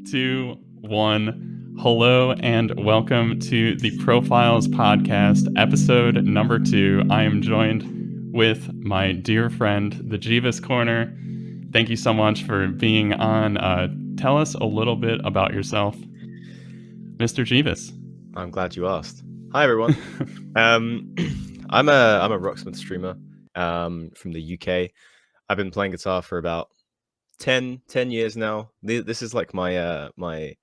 two, one. Hello and welcome to the Profiles Podcast, episode number 2. I am joined with my dear friend, TheJebusCorner. Thank you so much for being on. Tell us a little bit about yourself, Mr. Jeebus. I'm glad you asked. Hi everyone. I'm a rocksmith streamer from the UK. I've been playing guitar for about 10 years now. This is like my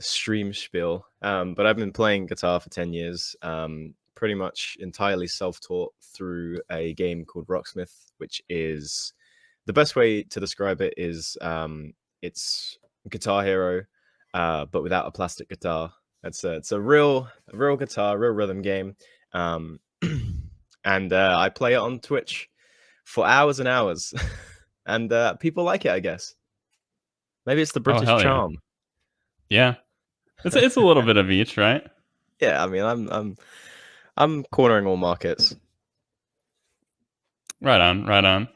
stream spiel. But I've been playing guitar for 10 years. Pretty much entirely self-taught through a game called Rocksmith, which is the best way to describe it is it's Guitar Hero, but without a plastic guitar. It's a real guitar, real rhythm game. And I play it on Twitch for hours and hours. And people like it, I guess. Maybe it's the British charm. Yeah. It's a little bit of each, right? Yeah, I mean, I'm cornering all markets. Right on.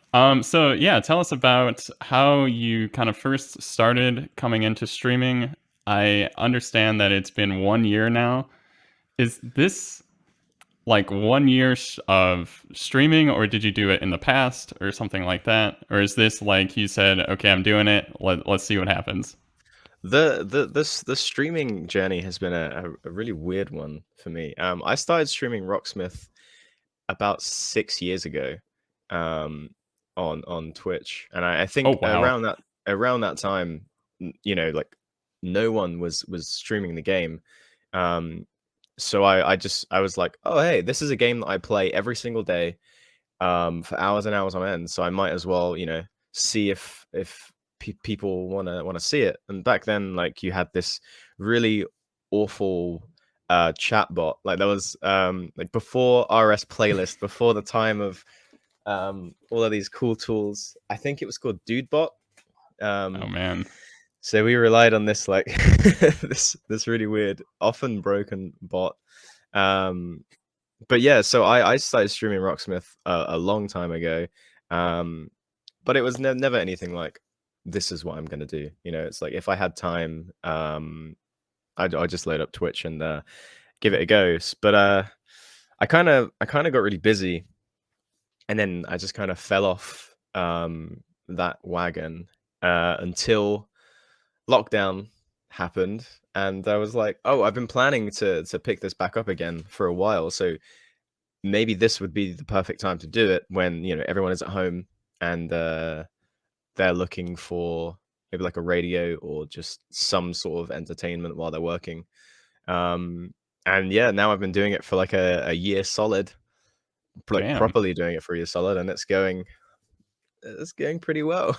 So yeah, tell us about how you kind of first started coming into streaming. I understand that it's been 1 year now. Is this like 1 year of streaming, or did you do it in the past or something like that? Or is this like you said, okay, I'm doing it, let's see what happens? The streaming journey has been a really weird one for me. I started streaming Rocksmith about 6 years ago on Twitch, and I think around that time, like no one was streaming the game. So I was like, oh hey, this is a game that I play every single day for hours and hours on end, so I might as well see if people want to see it. And back then, like, you had this really awful chat bot. Like, there was like before RS playlist, before the time of all of these cool tools. I think it was called Dudebot. Oh man. So we relied on this like this really weird, often broken bot. But yeah, so I started streaming Rocksmith a long time ago. But it was never anything like, this is what I'm gonna do. It's like, if I had time, I'd just load up Twitch and give it a go. But I kind of got really busy, and then I just kind of fell off that wagon until lockdown happened, and I was like, oh, I've been planning to pick this back up again for a while, so maybe this would be the perfect time to do it when everyone is at home and they're looking for maybe like a radio or just some sort of entertainment while they're working. And yeah, now I've been doing it for like a year solid, like properly doing it for a year solid, and it's going pretty well.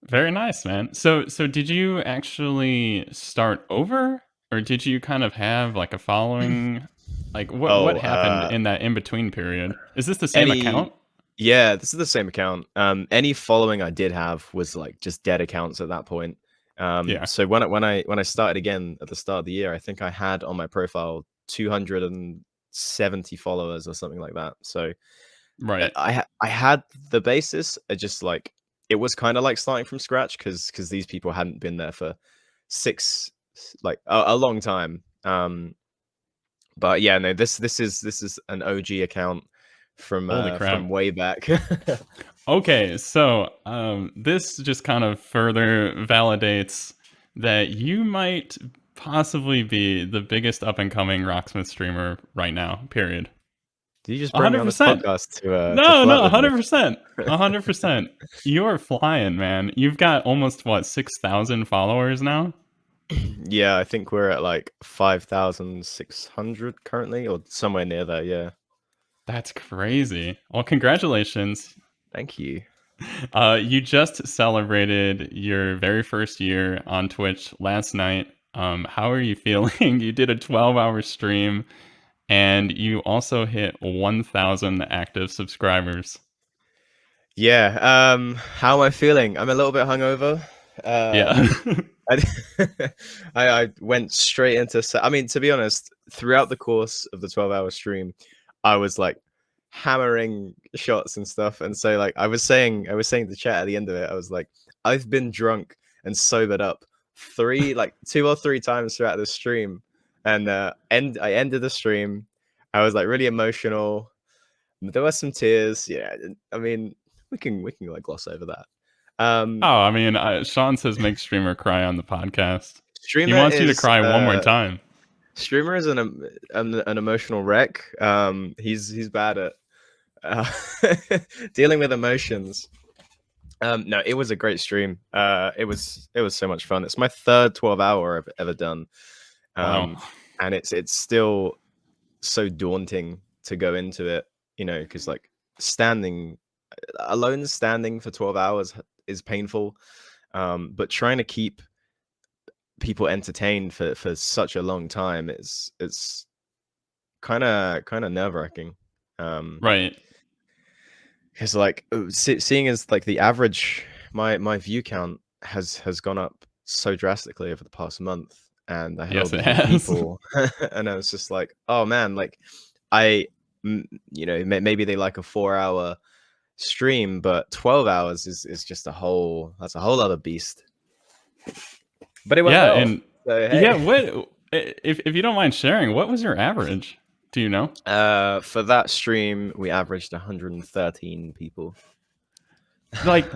Very nice, man. So did you actually start over, or did you kind of have like a following? Like what happened in that in-between period? Is this the same account? Yeah, this is the same account. Any following I did have was like just dead accounts at that point. So when I started again at the start of the year, I think I had on my profile 270 followers or something like that. So right, I had the basis. I just like, it was kind of like starting from scratch because these people hadn't been there for a long time. But yeah, no, this is an OG account from way back. Okay, so this just kind of further validates that you might possibly be the biggest up and coming Rocksmith streamer right now. Period. Did you just bring me on this podcast to no, 100%, 100%. You're flying, man. You've got almost 6,000 followers now. Yeah, I think we're at like 5,600 currently, or somewhere near there. Yeah, that's crazy. Well, congratulations. Thank you. You just celebrated your very first year on Twitch last night. How are you feeling? You did a 12-hour stream, and you also hit 1,000 active subscribers. Yeah. How am I feeling? I'm a little bit hungover. Yeah. I went straight into. I mean, to be honest, throughout the course of the 12-hour stream, I was like hammering shots and stuff. And so, like, I was saying to chat at the end of it, I was like, I've been drunk and sobered up like 2 or 3 times throughout the stream. And I ended the stream. I was like really emotional. There were some tears. Yeah, I mean, we can like gloss over that. I mean, Sean says make streamer cry on the podcast. He Streamer wants you to is cry one more time. Streamer is an emotional wreck. He's bad at dealing with emotions. No, it was a great stream. It was so much fun. It's my third 12-hour I've ever done. Wow. And it's still so daunting to go into it, because like standing for 12 hours is painful. But trying to keep people entertained for such a long time it's kind of nerve-wracking. Right. Because like seeing as like the average, my view count has gone up so drastically over the past month, and I had all Yes, it these new has. people, and I was just like, oh man, like maybe they like a 4-hour stream, but 12 hours is just that's a whole other beast. But it went Yeah, well. and So, hey. yeah, what if you don't mind sharing, what was your average? Do you know? For that stream, we averaged 113 people. Like,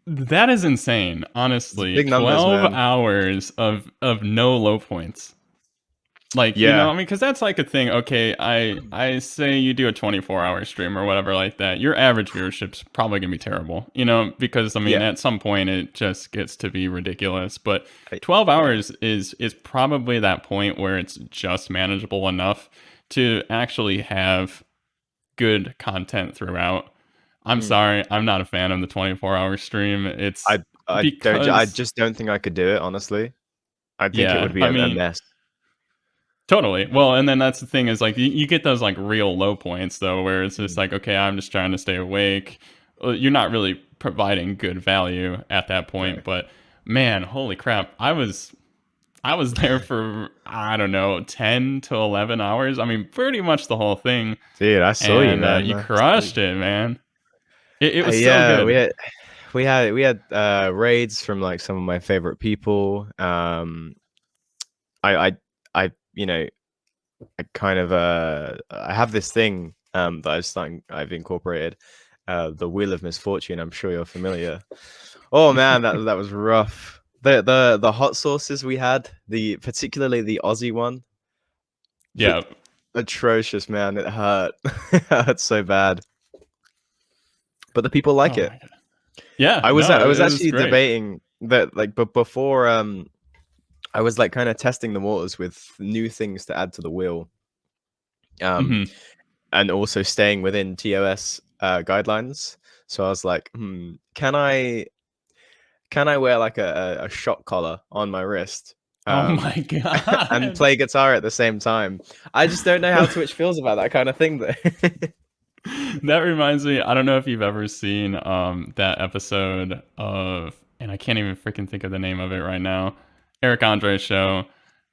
that is insane, honestly. Big numbers, 12 man. hours of no low points. Like, Yeah. I mean, because that's like a thing. Okay, I say you do a 24-hour stream or whatever like that. Your average viewership's probably gonna be terrible, because I mean, Yeah. at some point it just gets to be ridiculous. But 12 hours is probably that point where it's just manageable enough to actually have good content throughout. I'm sorry, I'm not a fan of the 24-hour stream. It's I just don't think I could do it, honestly. I think it would be I a mean, mess. totally. Well, and then that's the thing is like you get those like real low points though, where it's just like, okay, I'm just trying to stay awake. You're not really providing good value at that point. No. But man, holy crap, I was there for I don't know 10 to 11 hours. I mean, pretty much the whole thing. Dude, I saw you, man. You crushed it, man. It was so Yeah, good. we had raids from like some of my favorite people. I I kind of I have this thing that I've incorporated, the Wheel of Misfortune. I'm sure you're familiar. Oh man, that was rough. The hot sauces we had, particularly the Aussie one. Yeah. Atrocious, man. It hurt. It hurt so bad. But the people like it. Yeah. I was it actually great. debating that, like, but before I was like kind of testing the waters with new things to add to the wheel. And also staying within TOS guidelines. So I was like, can I wear like a shock collar on my wrist? Oh my god. And play guitar at the same time. I just don't know how Twitch feels about that kind of thing though. That reminds me, I don't know if you've ever seen that episode of, and I can't even freaking think of the name of it right now, Eric Andre's show.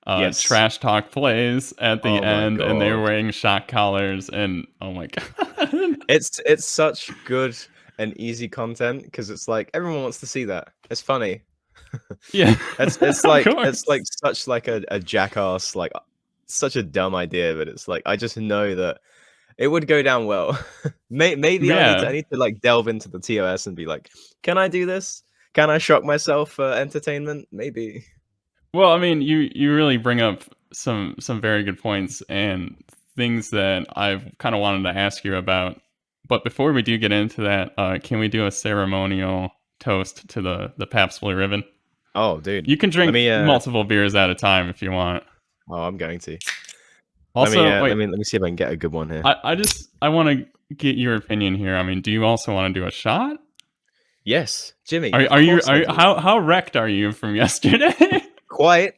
Yes. Trash Talk plays at the end, and they were wearing shock collars, and oh my god. It's such good and easy content because it's like everyone wants to see that. It's funny. Yeah. it's like such like a jackass, like such a dumb idea, but it's like I just know that it would go down well. Maybe I need to like delve into the TOS and be like, can I do this? Can I shock myself for entertainment? Maybe. Well, I mean, you really bring up some very good points and things that I've kind of wanted to ask you about. But before we do get into that, can we do a ceremonial toast to the Pabst Blue Ribbon? Oh, dude. You can drink multiple beers at a time if you want. Oh, I'm going to. Also, let me see if I can get a good one here. I want to get your opinion here. I mean, do you also want to do a shot? Yes, Jimmy. Are you how wrecked are you from yesterday? Quite.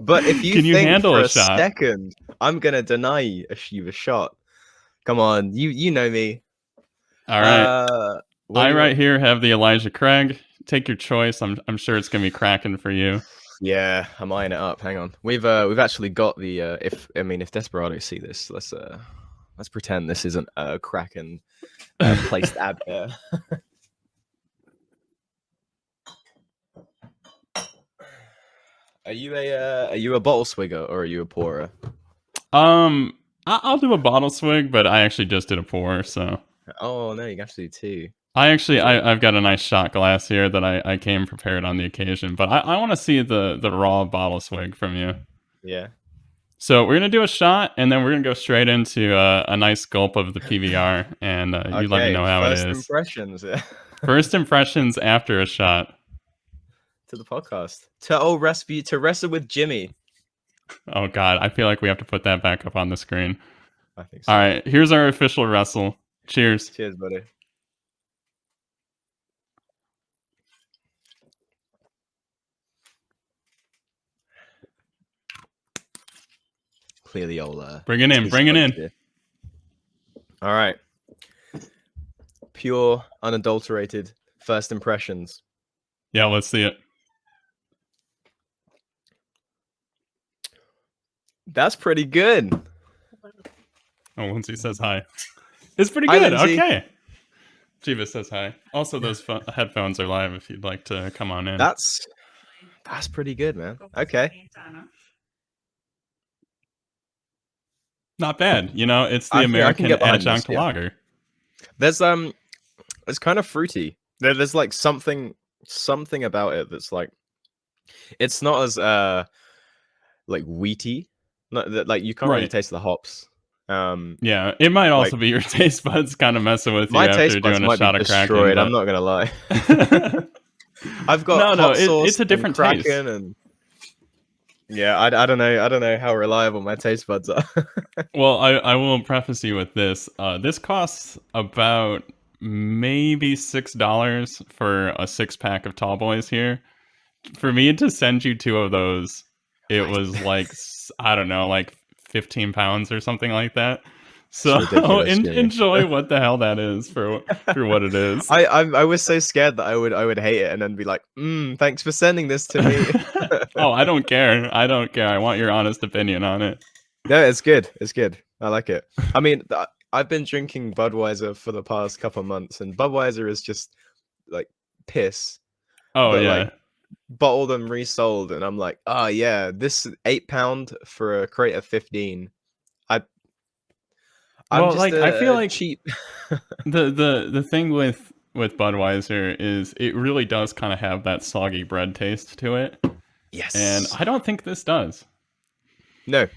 But if you can you think handle for a shot? second, I'm gonna deny you a shot. Come on, you know me. All right. I right here have the Elijah Craig. Take your choice. I'm sure it's gonna be cracking for you. Yeah, I'm eyeing it up. Hang on. We've actually got the if Desperados see this, let's pretend this isn't a Kraken placed ad here. Are you a bottle swigger or are you a pourer? I'll do a bottle swig, but I actually just did a pour, so Oh no, you can actually do two. I've got a nice shot glass here that I came prepared on the occasion, but I want to see the raw bottle swig from you. Yeah. So we're gonna do a shot, and then we're gonna go straight into a nice gulp of the PBR, and you let me Okay. know how it First is. impressions. Yeah. First impressions after a shot. To the podcast. To old recipe to wrestle with Jimmy. Oh God, I feel like we have to put that back up on the screen. I think All so. right, here's our official wrestle. Cheers. Cheers, buddy. Clearly, old Bring it in. Bring it in. here. All right. Pure, unadulterated first impressions. Yeah, let's see it. That's pretty good. Oh, Lindsay says hi. It's pretty Hi, good. Lindsay. Okay. Jiva says hi. Also, those headphones are live if you'd like to come on in. That's pretty good, man. Okay. Not bad. You know, it's the I can American get behind this, adjunct yeah. lager. There's it's kind of fruity. There's like something about it that's like, it's not as like wheaty. Not like you can't really Right. taste the hops. Yeah, it might also be your taste buds kind of messing with you My after taste buds doing a might be shot of Kraken. destroyed. I'm But... not gonna lie. I've got hot sauce it's a different and taste. Kraken and yeah, I don't know how reliable my taste buds are. Well, I will preface you with this. This costs about maybe $6 for a 6-pack of Tall Boys here. For me to send you 2 of those, it was like, I don't know, like 15 pounds or something like that. So enjoy what the hell that is for what it is. I was so scared that I would hate it and then be like, thanks for sending this to me. Oh, I don't care. I don't care. I want your honest opinion on it. No, it's good. It's good. I like it. I mean, I've been drinking Budweiser for the past couple of months, and Budweiser is just like piss. Oh, but yeah. like bottled and resold, and I'm like, oh yeah, this £8 for a crate of 15. I'm just like, I feel like cheap. the thing with Budweiser is it really does kind of have that soggy bread taste to it. Yes. And I don't think this does. No,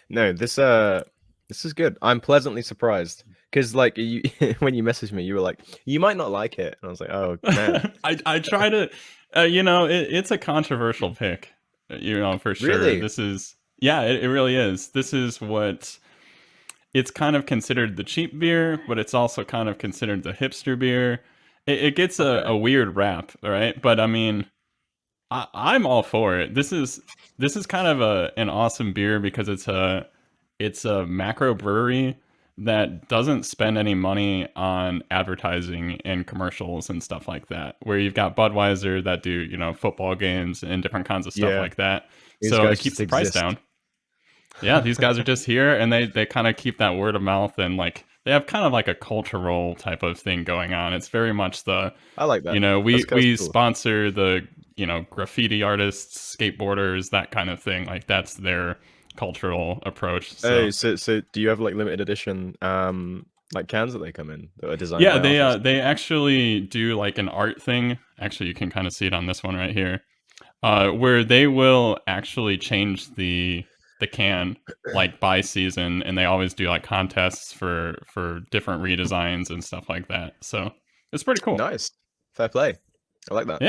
this is good. I'm pleasantly surprised because like you when you messaged me, you were like, you might not like it, and I was like, oh man. I try to, you know, it's a controversial pick, you know, for sure. Really? This is, yeah, it really is. This is what it's kind of considered the cheap beer, but it's also kind of considered the hipster beer. It gets a weird rap, right? But I mean, I'm all for it. This is kind of an awesome beer because it's a macro brewery that doesn't spend any money on advertising and commercials and stuff like that. Where you've got Budweiser that do, you know, football games and different kinds of stuff like that. So it keeps the price down. Yeah, these guys are just here and they kind of keep that word of mouth, and like they have kind of like a cultural type of thing going on. It's very much the, I like that. You know, we cool. sponsor the, you know, graffiti artists, skateboarders, that kind of thing. Like that's their cultural approach. So, so do you have like limited edition like cans that they come in that are designed? Yeah, by they actually do like an art thing. Actually, you can kind of see it on this one right here, where they will actually change the can like by season, and they always do like contests for different redesigns and stuff like that. So it's pretty cool. Nice, fair play. I like that.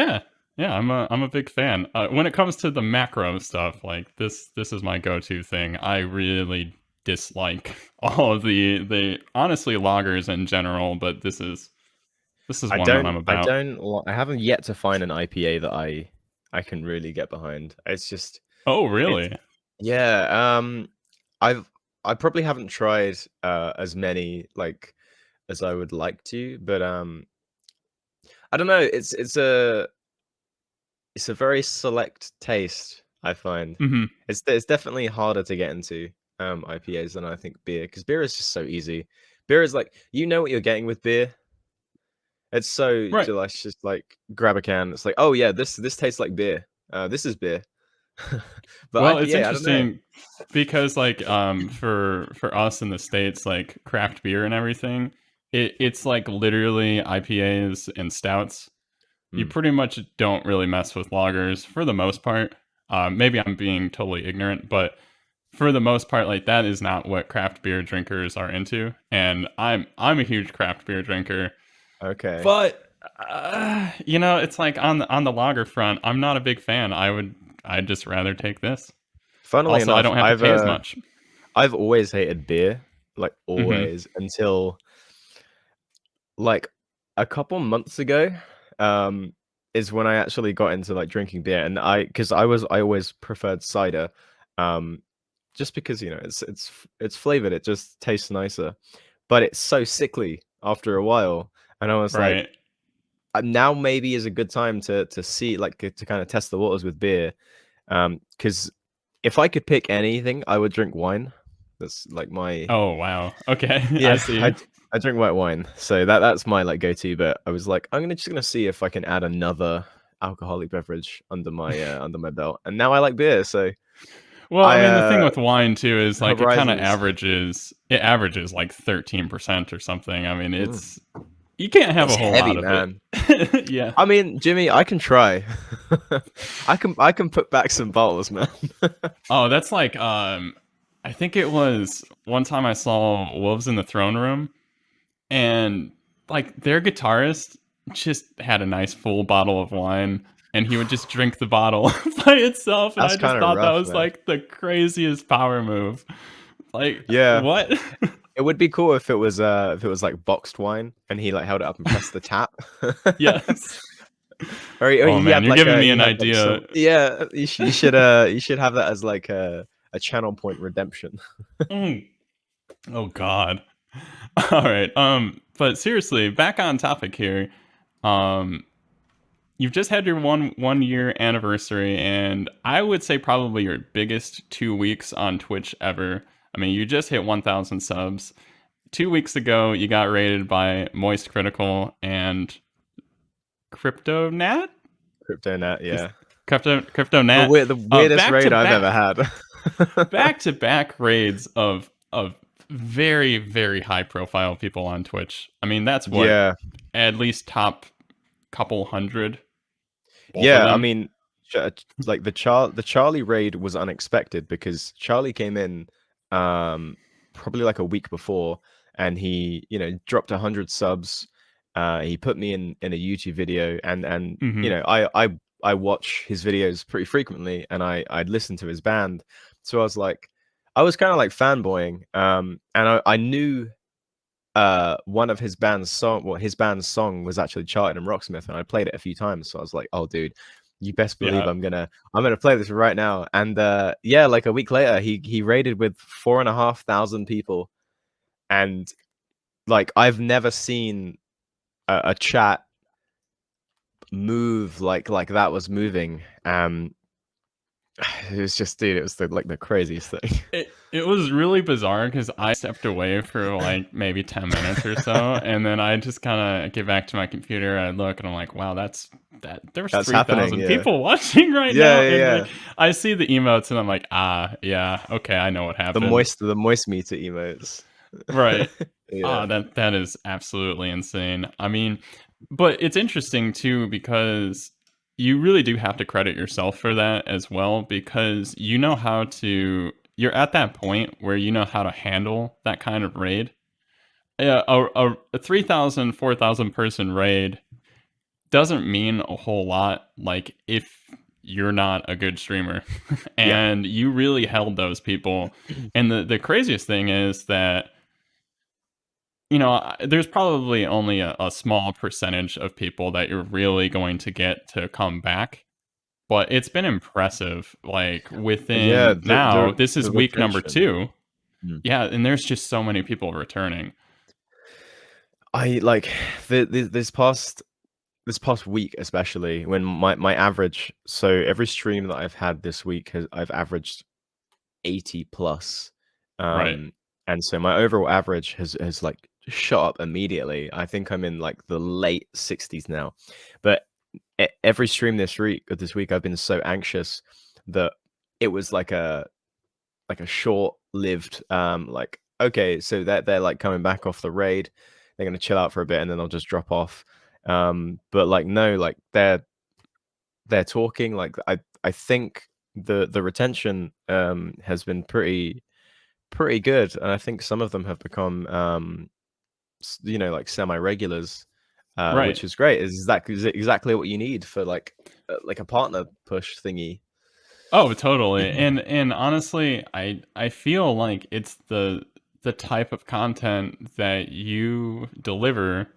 Yeah, I'm a big fan. When it comes to the macro stuff, like this is my go-to thing. I really dislike all of the honestly lagers in general, but this is one that I'm about. I haven't yet to find an IPA that I can really get behind. It's just. Oh, really? Yeah. I probably haven't tried as many like as I would like to, but I don't know. It's a very select taste, I find. Mm-hmm. It's definitely harder to get into IPAs than I think beer, because beer is just so easy. Beer is like, you know what you're getting with beer. It's so delicious. Like grab a can. It's like, oh yeah, this tastes like beer. This is beer. But Well, it's yeah, I don't know. interesting because like for us in the States, like craft beer and everything, it's like literally IPAs and stouts. You Mm, pretty much don't really mess with lagers for the most part. Maybe I'm being totally ignorant, but for the most part, like that is not what craft beer drinkers are into. And I'm a huge craft beer drinker, okay. but you know, it's like on the lager front, I'm not a big fan. I'd just rather take this. Funnily Also, I enough, don't have to pay as much. I've always hated beer, like Hmm. always, until like a couple months ago, um, is when I actually got into like drinking beer, and because I always preferred cider, um, just because it's flavored, it just tastes nicer, but it's so sickly after a while, and I was like, Right. now maybe is a good time to see like to kind of test the waters with beer, because if I could pick anything, I would drink wine. That's like my Oh, wow. Okay. I yeah, see. I drink white wine, so that's my like go-to. But I was like, I'm just gonna see if I can add another alcoholic beverage under my belt, and now I like beer. So Well, I I mean, the thing with wine too is like it kind of horizons. averages like 13% or something. I mean, Mm, it's you can't have it's a whole lot heavy, of it. man. Yeah. I mean, Jimmy, I can try. I can put back some bottles, man. Oh, that's like I think it was one time I saw Wolves in the Throne Room and like their guitarist just had a nice full bottle of wine and he would just drink the bottle by itself and I That's just kind of thought that rough, was man. like the craziest power move. Like Yeah, what? it would be cool if it was like boxed wine and he like held it up and pressed the tap. Yes. Or Oh he man, had you're like giving a me he an had like idea. some yeah, you should have that as like a channel point redemption. Mm. Oh god. All right. But seriously, back on topic here. Um you've just had your one year anniversary and I would say probably your biggest 2 weeks on Twitch ever. I mean, you just hit 1000 subs. 2 weeks ago, you got rated by Moist Critical and CryptoNat? CryptoNat, Is yeah. CryptoNat The weirdest back to raid I've ever back. had. Back to back raids of very very high profile people on Twitch. I mean, that's what Yeah. at least top couple hundred, both of Yeah, I them. mean, like the Charlie raid was unexpected because Charlie came in probably like a week before, and he dropped 100 subs. He put me in a YouTube video, and Hmm. I watch his videos pretty frequently, and I'd listen to his band, so I was kind of like fanboying, and I knew one of his band's song was actually charted in Rocksmith, and I played it a few times, so I was like, oh dude, you best believe Yeah. I'm gonna play this right now. And yeah, like a week later he raided with 4,500 people, and like I've never seen a chat move like that was moving. It was just, dude, it was the craziest thing. It was really bizarre because I stepped away for like maybe 10 minutes or so, and then I just kind of get back to my computer. I look and I'm like, wow, there was That's happening. 3,000 Yeah, people watching right yeah, now, yeah, and yeah. like I see the emotes and I'm like, ah, yeah, okay, I know what happened. The moist meter emotes. Right. Yeah. Ah, that is absolutely insane. I mean, but it's interesting too because you really do have to credit yourself for that as well because you know how to you're at that point where you know how to handle that kind of raid. Yeah, a 3,000, 4,000 person raid doesn't mean a whole lot like if you're not a good streamer. Yeah. And you really held those people. And the craziest thing is that you know, there's probably only a small percentage of people that you're really going to get to come back, but it's been impressive. Like Yeah, within now, this is the week number retention. 2. Mm. Yeah, and there's just so many people returning. I like this past week, especially when my average. So every stream that I've had this week I've averaged 80 plus, Right. um, and so my overall average has like shot up immediately. I think I'm in like the late 60s now, but every stream this week I've been so anxious that it was like a short-lived like okay, so they're like coming back off the raid, they're gonna chill out for a bit and then they'll just drop off. But like no, like they're talking like I think the retention has been pretty good, and I think some of them have become you know, like semi-regulars, Right. which is great. Is exactly what you need for like a partner push thingy. Oh, totally. And honestly, I feel like it's the type of content that you deliver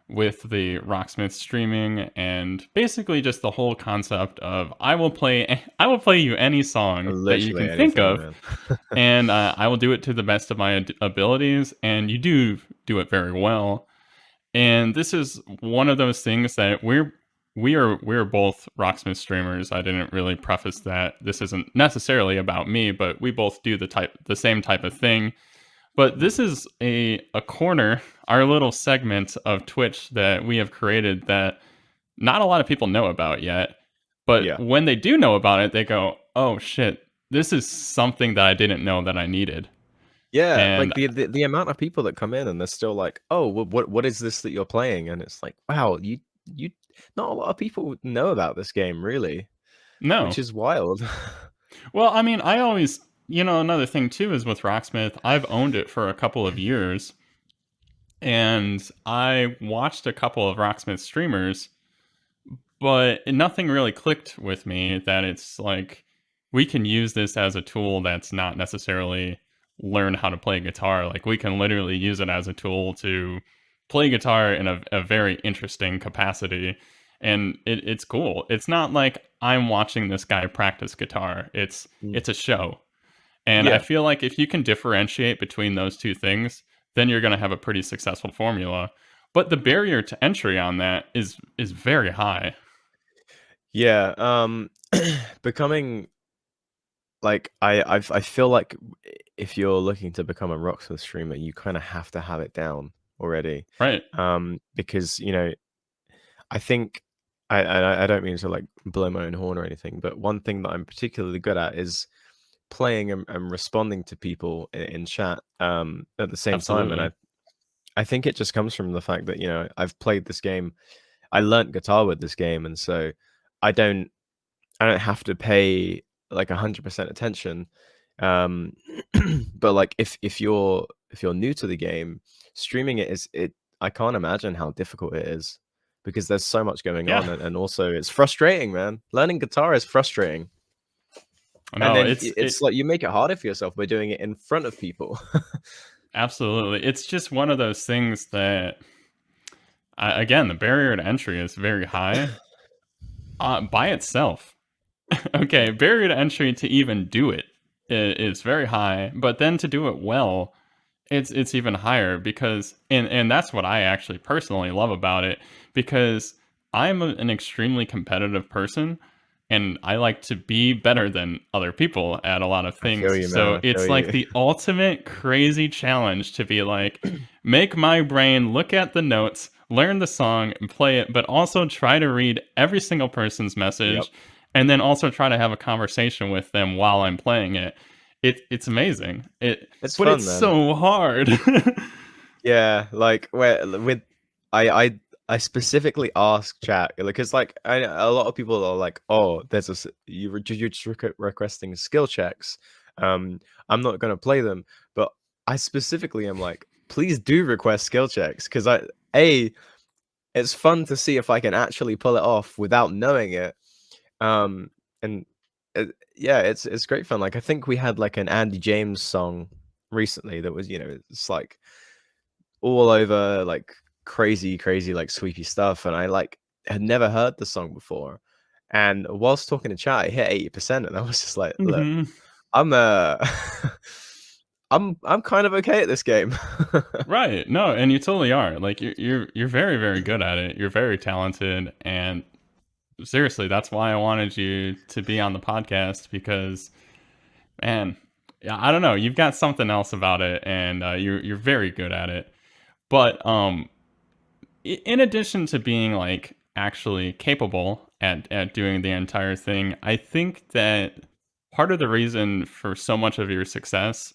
with the Rocksmith streaming and basically just the whole concept of I will play you any song that you Literally can think anything, of, man. and I will do it to the best of my abilities, and you do it very well. And this is one of those things that we're both Rocksmith streamers. I didn't really preface that this isn't necessarily about me, but we both do the same type of thing. But this is a corner, our little segment of Twitch that we have created that not a lot of people know about yet. But Yeah. when they do know about it, they go, "Oh shit, this is something that I didn't know that I needed." Yeah, And like the amount of people that come in and they're still like, "Oh, what is this that you're playing?" And it's like, "Wow, you not a lot of people know about this game really," no. which is wild. Well, I mean, I always, another thing too is with Rocksmith, I've owned it for a couple of years, and I watched a couple of Rocksmith streamers, but nothing really clicked with me that it's like we can use this as a tool that's not necessarily learn how to play guitar. Like we can literally use it as a tool to play guitar in a very interesting capacity. And it's cool. It's not like I'm watching this guy practice guitar. Mm. It's a show. And I Yeah. feel like if you can differentiate between those two things, then you're going to have a pretty successful formula. But the barrier to entry on that is very high. Yeah, becoming like I feel like if you're looking to become a Rocksmith streamer, you kind of have to have it down already. Right. Because you know, I think I don't mean to like blow my own horn or anything, but one thing that I'm particularly good at is playing and responding to people in chat at the same time. And Absolutely. I think it just comes from the fact that, you know, I've played this game. I learnt guitar with this game, and so I don't I don't have to pay like 100% attention. Um, but like if you're new to the game, streaming it is it. I can't imagine how difficult it is because there's so much going Yeah. on, and also it's frustrating, man. Learning guitar is frustrating, and No, then it's like you make it harder for yourself by doing it in front of people. absolutely. It's just one of those things that again, the barrier to entry is very high by itself. Okay, barrier to entry to even do it is very high, but then to do it well, it's even higher because and that's what I actually personally love about it because I'm an extremely competitive person and I like to be better than other people at a lot of I feel things. you, man. So I feel it's like you. the ultimate crazy challenge to be like make my brain look at the notes, learn the song and play it, but also try to read every single person's Yep, message and then also try to have a conversation with them while I'm playing it. It's amazing. it's But it's fun, man. so hard. Yeah, like where with I specifically ask chat because like a lot of people are like, oh, you're just requesting skill checks. I'm not gonna play them, but I specifically am like, please do request skill checks because it's fun to see if I can actually pull it off without knowing it. Um, and yeah, it's great fun. Like I think we had like an Andy James song recently that was, you know, it's like all over like crazy like sweepy stuff, and I like had never heard the song before. And whilst talking to chat, it hit 80%, and I was just like, look, Mhm. I'm I'm kind of okay at this game. Right. No, and you totally are. Like you're very, very good at it. You're very talented and seriously, that's why I wanted you to be on the podcast because man, yeah, I don't know, you've got something else about it and you're very good at it. But in addition to being like actually capable at doing the entire thing, I think that part of the reason for so much of your success,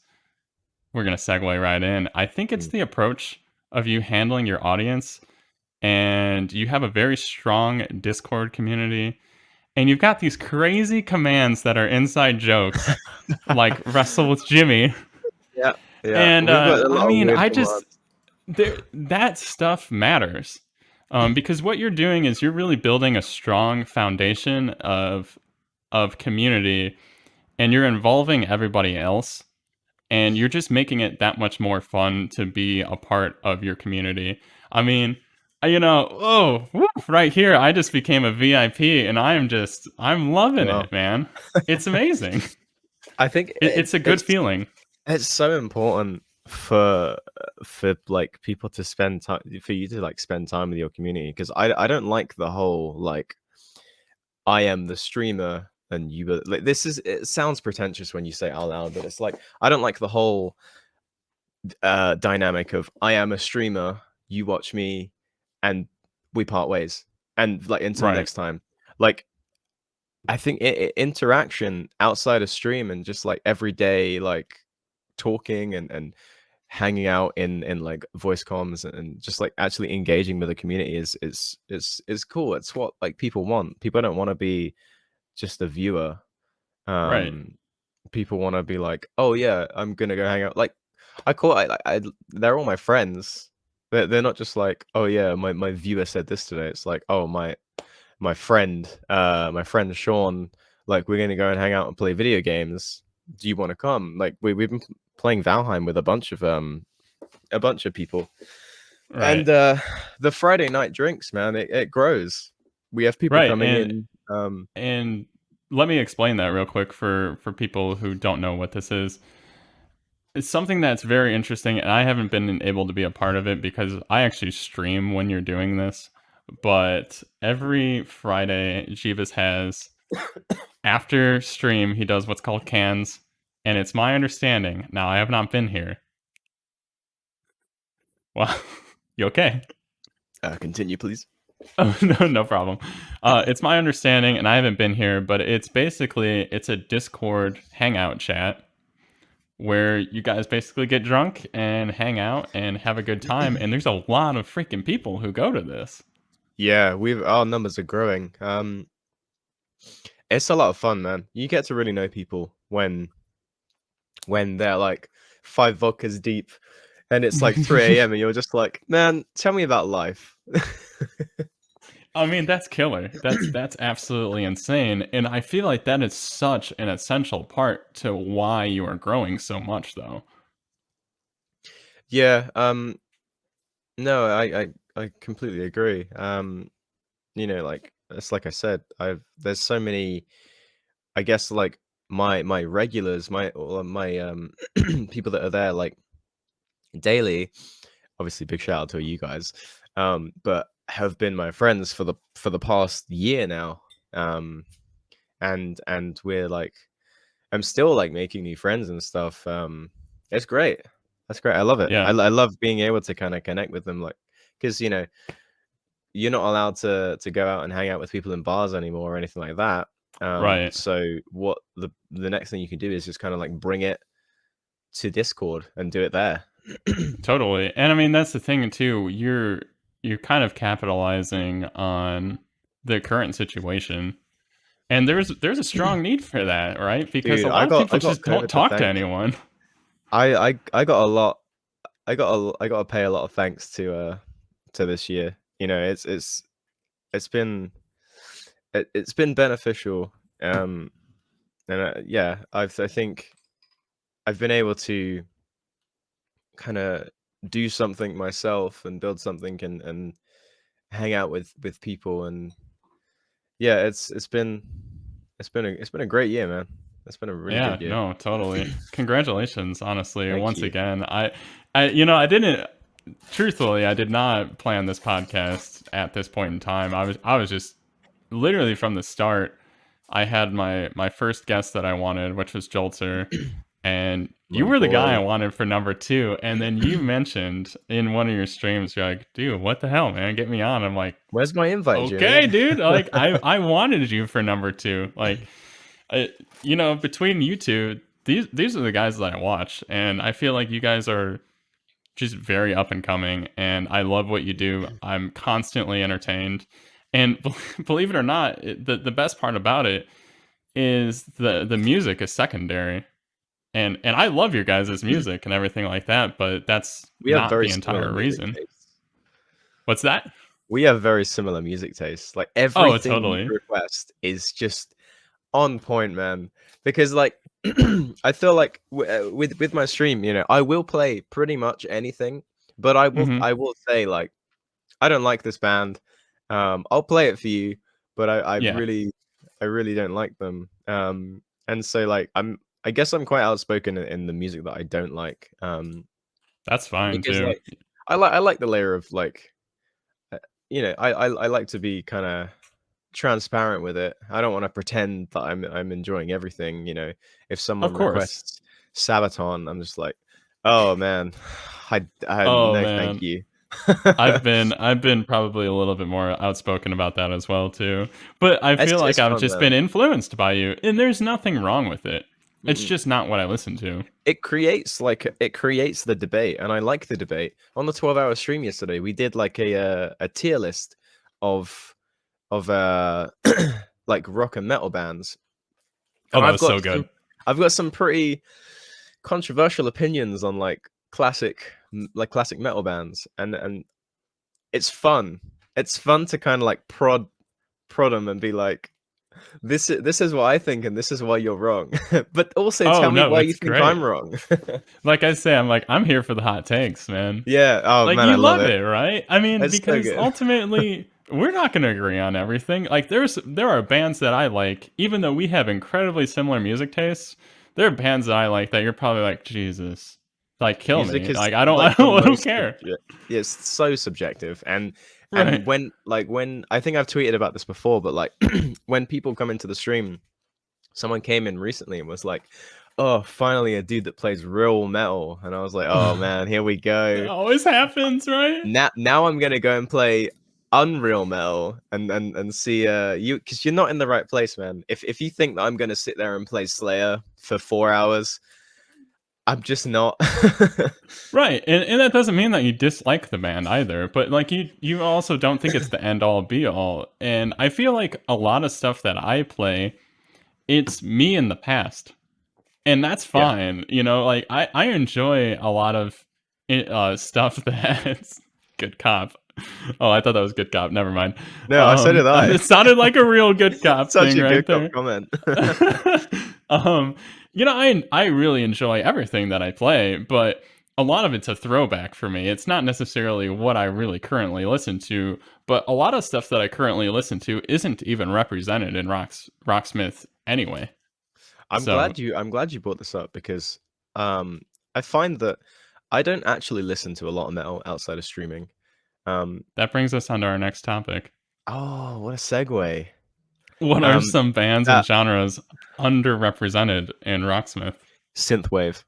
we're going to segue right in. I think it's Mm. the approach of you handling your audience, and you have a very strong Discord community, and you've got these crazy commands that are inside jokes, like wrestle with Jimmy. Yeah, yeah. And We've got a I lot of mean, weird commands. that stuff matters, because what you're doing is you're really building a strong foundation of community, and you're involving everybody else, and you're just making it that much more fun to be a part of your community. I mean, oh, woof, right here, I just became a VIP, and I'm loving Well, it, man. It's amazing. I think It's a good feeling. it's so important for like people to spend time for you to like spend time with your community, because I don't like the whole like I am the streamer and you were like, this is, it sounds pretentious when you say it out loud, but it's like I don't like the whole dynamic of I am a streamer, you watch me, and we part ways, and like until Right, next time. Like I think interaction outside of stream and just like everyday like talking and hanging out in like voice comms and just like actually engaging with the community is cool. It's what like people want. People don't want to be just a viewer. right. Um, people want to be like, oh yeah, I'm gonna go hang out. Like I call I they're all my friends. They're not just like, oh yeah, my viewer said this today. It's like, oh my friend Sean, like we're gonna go and hang out and play video games. Do you want to come? Like we've been playing Valheim with a bunch of people, Right. and the Friday night drinks, man, it grows. We have people Right, coming in. and let me explain that real quick for people who don't know what this is. It's something that's very interesting, and I haven't been able to be a part of it because I actually stream when you're doing this. But every Friday, Jeebus has, after stream, he does what's called cans, and it's my understanding. Now, I have not been here. Well, you okay? Continue, please. Oh, no, no problem. It's my understanding, and I haven't been here, but it's basically it's a Discord hangout chat where you guys basically get drunk and hang out and have a good time. And there's a lot of freaking people who go to this. Yeah, we've our numbers are growing. It's a lot of fun, man. You get to really know people when they're like 5 vodkas deep and it's like 3 a.m. and you're just like, man, tell me about life. I mean, that's killer. That's absolutely insane. And I feel like that is such an essential part to why you are growing so much, though. Yeah, no, I completely agree. Like it's like I said, there's so many, I guess like my regulars, my people that are there like daily, obviously big shout out to you guys, but have been my friends for the past year now. And we're like I'm still like making new friends and stuff. It's great. That's great. I love it. I Yeah, love being able to kind of connect with them, like because you're not allowed to go out and hang out with people in bars anymore or anything like that. right. So what the next thing you can do is just kind of like bring it to Discord and do it there. Totally. And I mean, that's the thing too. You're kind of capitalizing on the current situation. And there's a strong need for that, right? Because a Dude, lot of people I got just don't COVID to talk to thank. anyone. I got a lot. I got to pay a lot of thanks to this year. It's been it's been beneficial. And yeah, I think I've been able to kind of do something myself and build something and hang out with people, and yeah, it's been a great year, man. It's been a really Yeah, good year. no, totally. Congratulations, honestly, Thank once you. again. I didn't truthfully, I did not plan this podcast at this point in time. I was just literally from the start. I had my first guest that I wanted, which was Jolter, and My you were the guy I boy. wanted for number two. And then you mentioned in one of your streams, you're like, dude, what the hell, man? Get me on. I'm like, Where's my invite, Jimmy? okay, dude. Like I wanted you for number two. Like I, between you two, these are the guys that I watch, and I feel like you guys are just very up and coming, and I love what you do. I'm constantly entertained, and believe it or not, the best part about it is the music is secondary, and I love your guys' music and everything like that, but that's We have not very the similar entire music reason. tastes. What's that? We have very similar music tastes. Like Oh, everything you totally. request is just on point, man. Because like I feel like with my stream, I will play pretty much anything, but I will Hmm. I will say like I don't like this band. I'll play it for you, but Yeah, I really don't like them. And so like I guess I'm quite outspoken in the music that I don't like. that's fine Because too. like I like the layer of like I like to be kind of transparent with it. I don't want to pretend that I'm enjoying everything. If Of someone course. requests Sabaton, I'm just like, oh man, I Oh no thank man. you. I've been probably a little bit more outspoken about that as well too. But I feel like It's I've fun, just been man. influenced by you, and there's nothing wrong with it. It's Mm-mm. just not what I listen to. It creates the debate, and I like the debate. On the 12-hour stream yesterday, we did like a tier list of of like rock and metal bands, Oh, and that I've was got so some good. I've got some pretty controversial opinions on like classic metal bands, and it's fun. It's fun to kind of like prod them and be like, this is what I think, and this is why you're wrong. But also Oh tell me no, why you it's think great. I'm wrong. Like I say, I'm here for the hot takes, man. Yeah. Oh Like man, I you love love it. it, right? I mean, It's so because good. ultimately we're not going to agree on everything. Like there are bands that I like, even though we have incredibly similar music tastes. There are bands that I like that you're probably like, Jesus, like kill Music me. is Like I don't, like the I don't most care. subject. It's so subjective, and Right. when I think I've tweeted about this before, but like when people come into the stream, someone came in recently and was like, "Oh, finally a dude that plays real metal," and I was like, "Oh man, here we It go." always happens, right? Now I'm gonna go and play Unreal Metal and see you, because you're not in the right place, man. If you think that I'm gonna sit there and play Slayer for 4 hours, I'm just not. Right. And that doesn't mean that you dislike the band either, but like you also don't think it's the end all be all. And I feel like a lot of stuff that I play, it's me in the past. And that's Yeah. fine. Like I enjoy a lot of stuff that's good cop. Oh, I thought that was good cop. Never mind. No, I so did I. It sounded like a real good cop Such thing a right good there. comment. um, I really enjoy everything that I play, but a lot of it's a throwback for me. It's not necessarily what I really currently listen to, but a lot of stuff that I currently listen to isn't even represented in Rocksmith anyway. So I'm glad you brought this up because um I find that I don't actually listen to a lot of metal outside of streaming. Um that brings us on to our next topic. oh, what a segue. What are Um some bands and that genres underrepresented in Rocksmith? synthwave.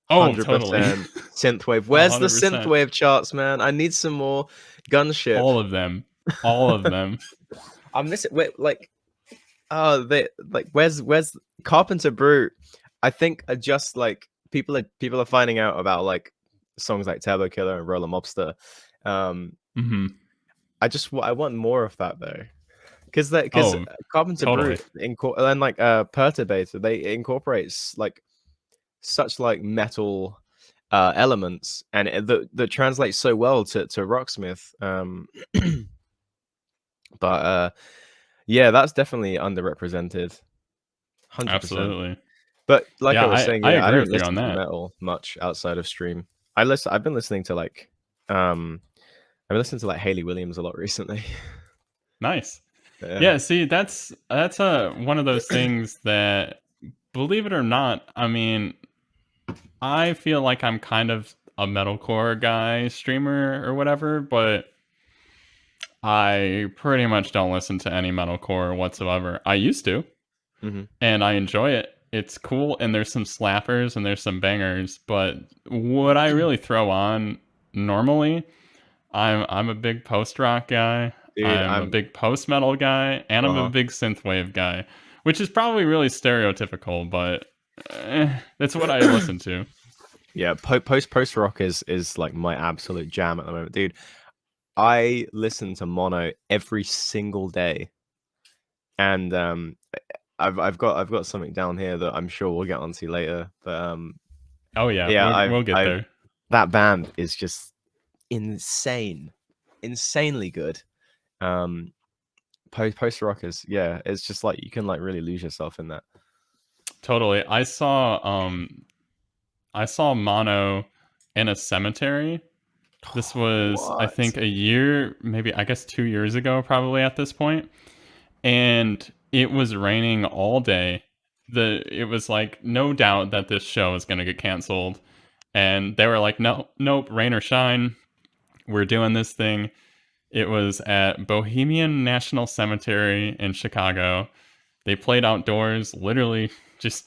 Oh, totally. 100% synthwave. Where's the 100%. synthwave charts, man? I need some more gunship. All of them. All of them. I'm missing. Wait, like, they like. Where's Carpenter Brute? I think are just like people are finding out about like songs like Turbo Killer and Roller Mobster. Um, Mhm. I want more of that though, because Oh, Carpenter totally. Brute and like Perturbator, they incorporates like such like metal elements, and that translates so well to Rocksmith. But yeah, that's definitely underrepresented, 100%. Absolutely. But like Yeah, I was I saying, I yeah, I agree don't with you on listen to that. metal much outside of stream. I've been listening to like um I've been listening to like Hayley Williams a lot recently. Nice. Yeah. Yeah, see, that's one of those things that, believe it or not, I mean, I feel like I'm kind of a metalcore guy, streamer or whatever, but I pretty much don't listen to any metalcore whatsoever. I used to, Hmm. and I enjoy it. It's cool, and there's some slappers and there's some bangers, but what I really throw on normally, I'm a big post rock guy. Dude, I'm a I'm big post metal guy, and I'm a uh-huh. big synthwave guy. which is probably really stereotypical, but that's what I listen to. Yeah, post rock is like my absolute jam at the moment, dude. I listen to mono every single day, and I've got something down here that I'm sure we'll get onto later. But Oh yeah, yeah, we'll get I've there. that band is just insane, insanely good. Um, post rock is, yeah, it's just like you can like really lose yourself in that. Totally. I saw Mono in a cemetery. This was, I What? think, a year, maybe I guess 2 years ago, probably at this point, and it was raining all day. It was like no doubt that this show is going to get canceled, and they were like, no, nope, rain or shine, we're doing this thing. It was at Bohemian National Cemetery in Chicago. They played outdoors, literally just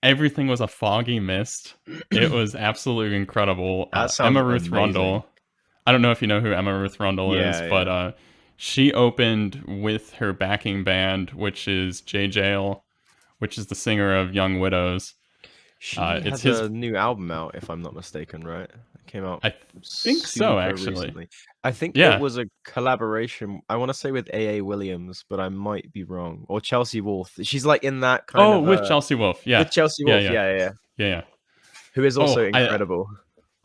everything was a foggy mist. It was absolutely incredible. That Emma sounds Ruth amazing. Rundle. I don't know if you know who Emma Ruth Rundle is, Yeah, but yeah. she opened with her backing band, which is Jay Jail, which is the singer of Young Widows. She It's has his. a new album out, if I'm not mistaken, right? It came out I think so, super actually. recently. I think it Yeah. was a collaboration, I want to say with A.A. Williams, but I might be wrong. Or Chelsea Wolfe. She's like in that kind Oh, of with Chelsea Wolfe. Yeah. with Chelsea Yeah. Wolfe. Yeah. Yeah, yeah, yeah. Yeah. Yeah. Who is also Oh, incredible.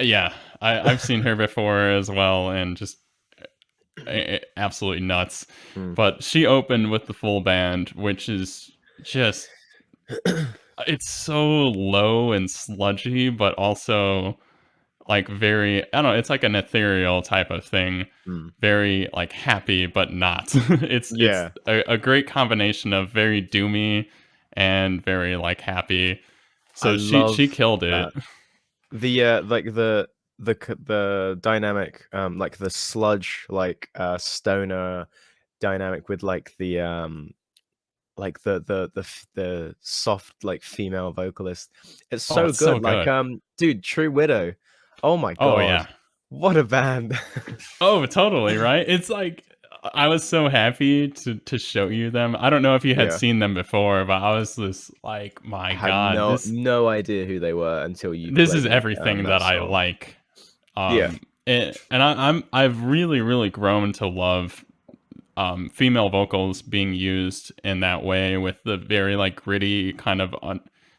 yeah. I've seen her before as well, and just absolutely nuts. Mm. But she opened with the full band, which is just it's so low and sludgy, but also like very I don't know, it's like an ethereal type of thing. Mm. Very like happy, but not. It's Yeah. a great combination of very doomy and very like happy. I So she love killed that. it. The like the dynamic, like the sludge, like stoner dynamic with like the soft like female vocalist. It's Oh, so it's so good. Like good. dude, True Widow. Oh my Oh god. yeah. What a band. Oh, totally, right? It's like I was so happy to show you them. I don't know if you had Yeah. seen them before, but I was just like, I my had god, no idea who they were until you this played is me everything that that I song. like. Yeah. And I've really grown to love female vocals being used in that way with the very like gritty kind of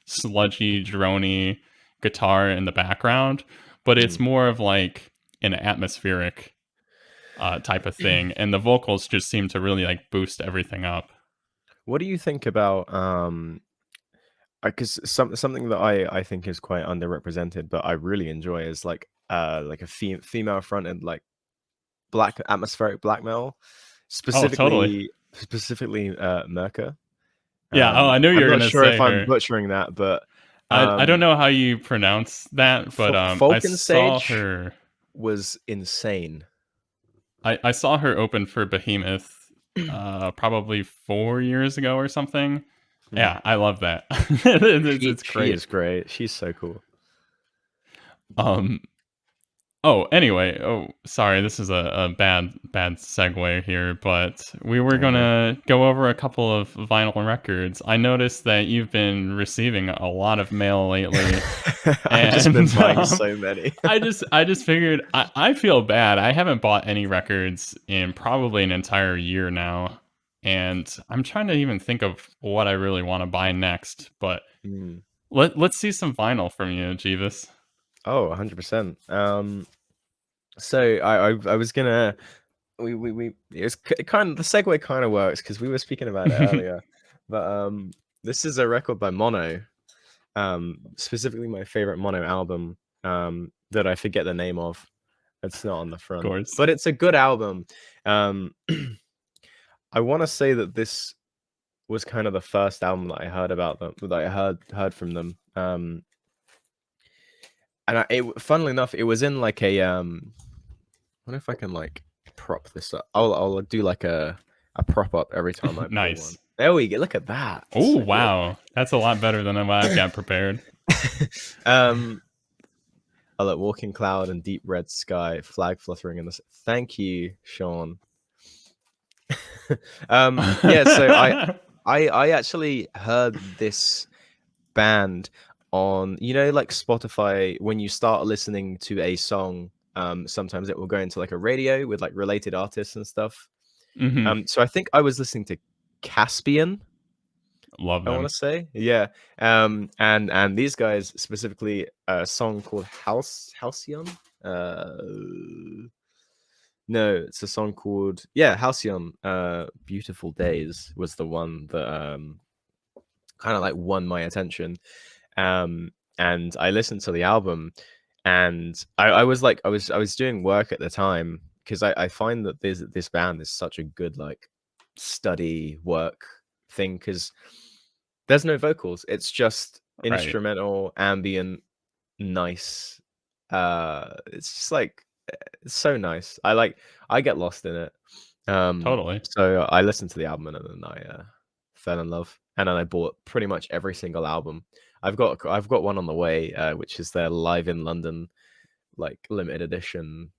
sludgy drony guitar in the background, but it's Mm. more of like an atmospheric type of thing, and the vocals just seem to really like boost everything up. What do you think about because something that I think is quite underrepresented, but I really enjoy is like a female fronted like black atmospheric black metal, Oh, totally. specifically Merca. Yeah. Oh, I knew you I'm were not gonna sure if say I'm her. butchering that, but I don't know how you pronounce that, but I Falcon saw Sage her. was insane. I saw her open for Behemoth, probably 4 years ago or something. Mm. Yeah, I love that. It's She great. is great. She's so cool. Um, Oh, anyway, sorry, this is a bad segue here, but we were Don't worry. gonna go over a couple of vinyl records. I noticed that you've been receiving a lot of mail lately, I've just been and buying so many. I just figured I feel bad. I haven't bought any records in probably an entire year now, and I'm trying to even think of what I really want to buy next. But Mm. let's see some vinyl from you, Jeeves. Oh, 100%. So I was gonna we it's kind of the segue kind of works because we were speaking about it earlier, but this is a record by Mono, specifically my favorite Mono album, that I forget the name of. It's not on the Of front, course. but it's a good album. Um, I want to say that this was kind of the first album that I heard about them, that I heard from them. And funnily enough, it was in like a I wonder if I can like prop this up. I'll do like a prop up every time I play one. Nice. There we go. Look at that. Oh, So good. wow. That's a lot better than what I've got prepared. um I like Walking Cloud and Deep Red Sky, flag fluttering in the Thank you, Sean. Yeah, so I actually heard this band on, like Spotify. When you start listening to a song, sometimes it will go into like a radio with like related artists and stuff. Hmm. So I think I was listening to Caspian, Love I want them. to say, yeah. And these guys, specifically a song called Halcyon. Uh, no, it's a song called, yeah, Halcyon. Beautiful Days was the one that kind of like won my attention. And I listened to the album, and I was like, I was doing work at the time, because I find that this band is such a good like study work thing, because there's no vocals. It's just Right. instrumental, ambient, nice. It's just like, it's so nice. I get lost in it. Totally. So I listened to the album, and then I fell in love, and then I bought pretty much every single album. I've got one on the way, which is their Live in London like limited edition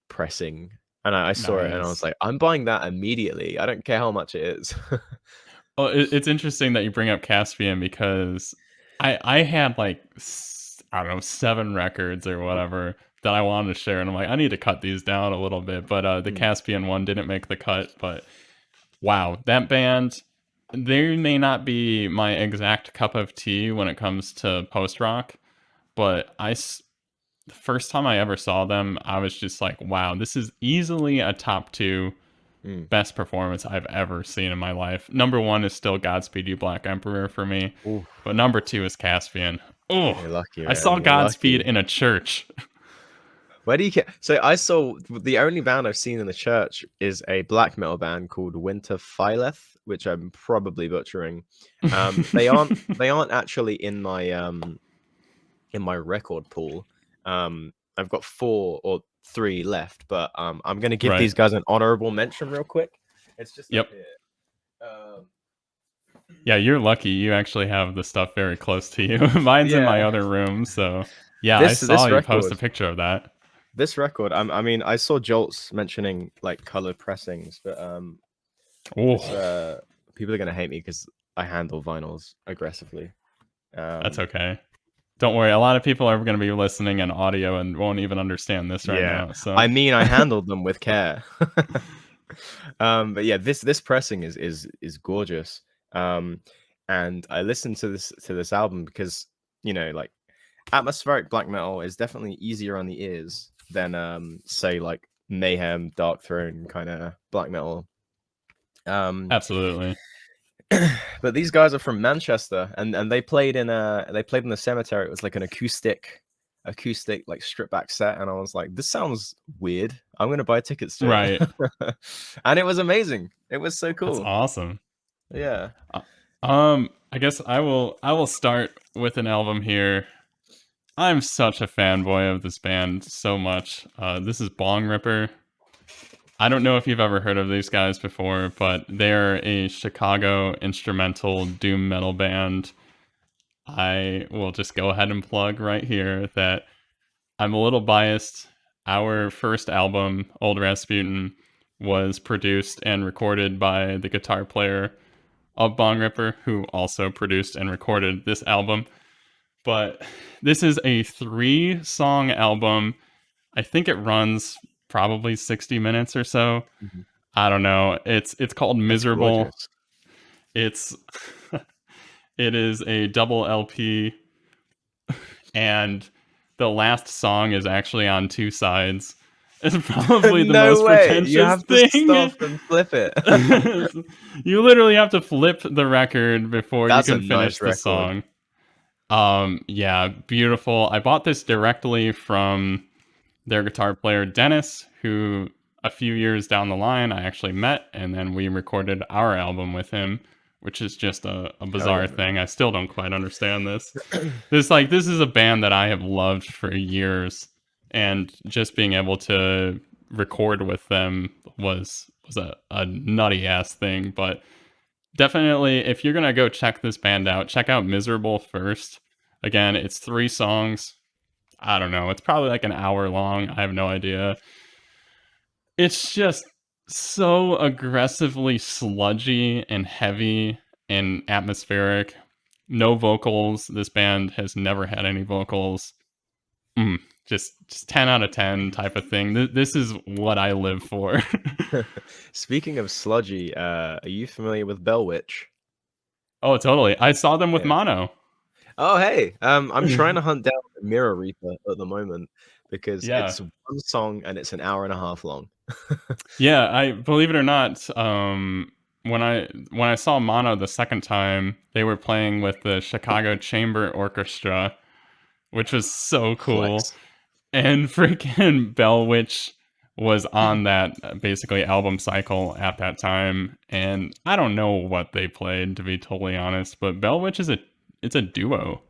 pressing, and I saw it and I was Nice. like, I'm buying that immediately. I don't care how much it is. Well, it's interesting that you bring up Caspian because I had like I don't know 7 records or whatever that I wanted to share, and I'm like I need to cut these down a little bit, but the Mm, Caspian one didn't make the cut. But wow, that band, they may not be my exact cup of tea when it comes to post rock, but the first time I ever saw them, I was just like, wow, this is easily a top 2 mm. best performance I've ever seen in my life. Number 1 is still Godspeed You Black Emperor for me, Ooh, but number 2 is Caspian. Oh, you're lucky, I saw man. You're Godspeed lucky. in a church. Where do you get? So I saw, the only band I've seen in the church is a black metal band called Winter Phyleth, which I'm probably butchering. They aren't actually in my record pool. I've got 4 or 3 left, but I'm gonna give Right. these guys an honorable mention real quick. It's just up Yep. here. Um, Yeah, you're lucky. You actually have the stuff very close to you. Mine's in my yeah, other room, so yeah, I this saw this you post a record, picture of that. this record. I mean, I saw Jolts mentioning like colored pressings, but Oh, this people are gonna hate me because I handle vinyls aggressively. that's Um, okay. Don't worry. A lot of people are going to be listening in audio and won't even understand this right yeah, now. So, I mean, I handled them with care. But yeah, this pressing is gorgeous. Um, and I listened to this album because, like, atmospheric black metal is definitely easier on the ears than say like Mayhem, Dark Throne kind of black metal. Um, absolutely. but these guys are from Manchester, and they played in the cemetery. It was like an acoustic like strip back set, and I was like, this sounds weird. I'm gonna buy tickets to Right. it. And it was amazing. It was so That's cool. awesome. Yeah. I guess I will start with an album here. I'm such a fanboy of this band so much. This is Bong Ripper. I don't know if you've ever heard of these guys before, but they're a Chicago instrumental doom metal band. I will just go ahead and plug right here that I'm a little biased. Our first album, Old Rasputin, was produced and recorded by the guitar player of Bong Ripper, who also produced and recorded this album. But this is a 3-song album. I think it runs probably 60 minutes or so. Mhm. I don't know. It's called That's Miserable. gorgeous. It's it is a double LP, and the last song is actually on 2 sides. It's probably the No most way. You pretentious have to thing. stop and flip it. You literally have to flip the record before you That's a can finish nice the record. song. Yeah, beautiful. I bought this directly from their guitar player Dennis, who a few years down the line I actually met, and then we recorded our album with him, which is just a Hell bizarre yeah, man. thing. I still don't quite understand this. This is a band that I have loved for years, and just being able to record with them was a nutty ass thing. But definitely, if you're gonna go check this band out, check out Miserable first. Again, it's 3 songs. I don't know. It's probably like an hour long. I have no idea. It's just so aggressively sludgy and heavy. and atmospheric. No vocals. This band has never had any vocals. Mm, just 10 out of 10 type of thing. This is what I live for. Speaking of sludgy, are you familiar with Bell Witch? Oh, totally. I saw them with Yeah. Mono. Oh, hey. I'm trying to hunt down Mirror Reaper at the moment because Yeah. it's one song and it's an hour and a half long. Yeah, I believe it or not, when I saw Mono the second time, they were playing with the Chicago Chamber Orchestra, which was so cool. Flex. And freaking Bell Witch was on that basically album cycle at that time. And I don't know what they played, to be totally honest, but Bell Witch it's a duo.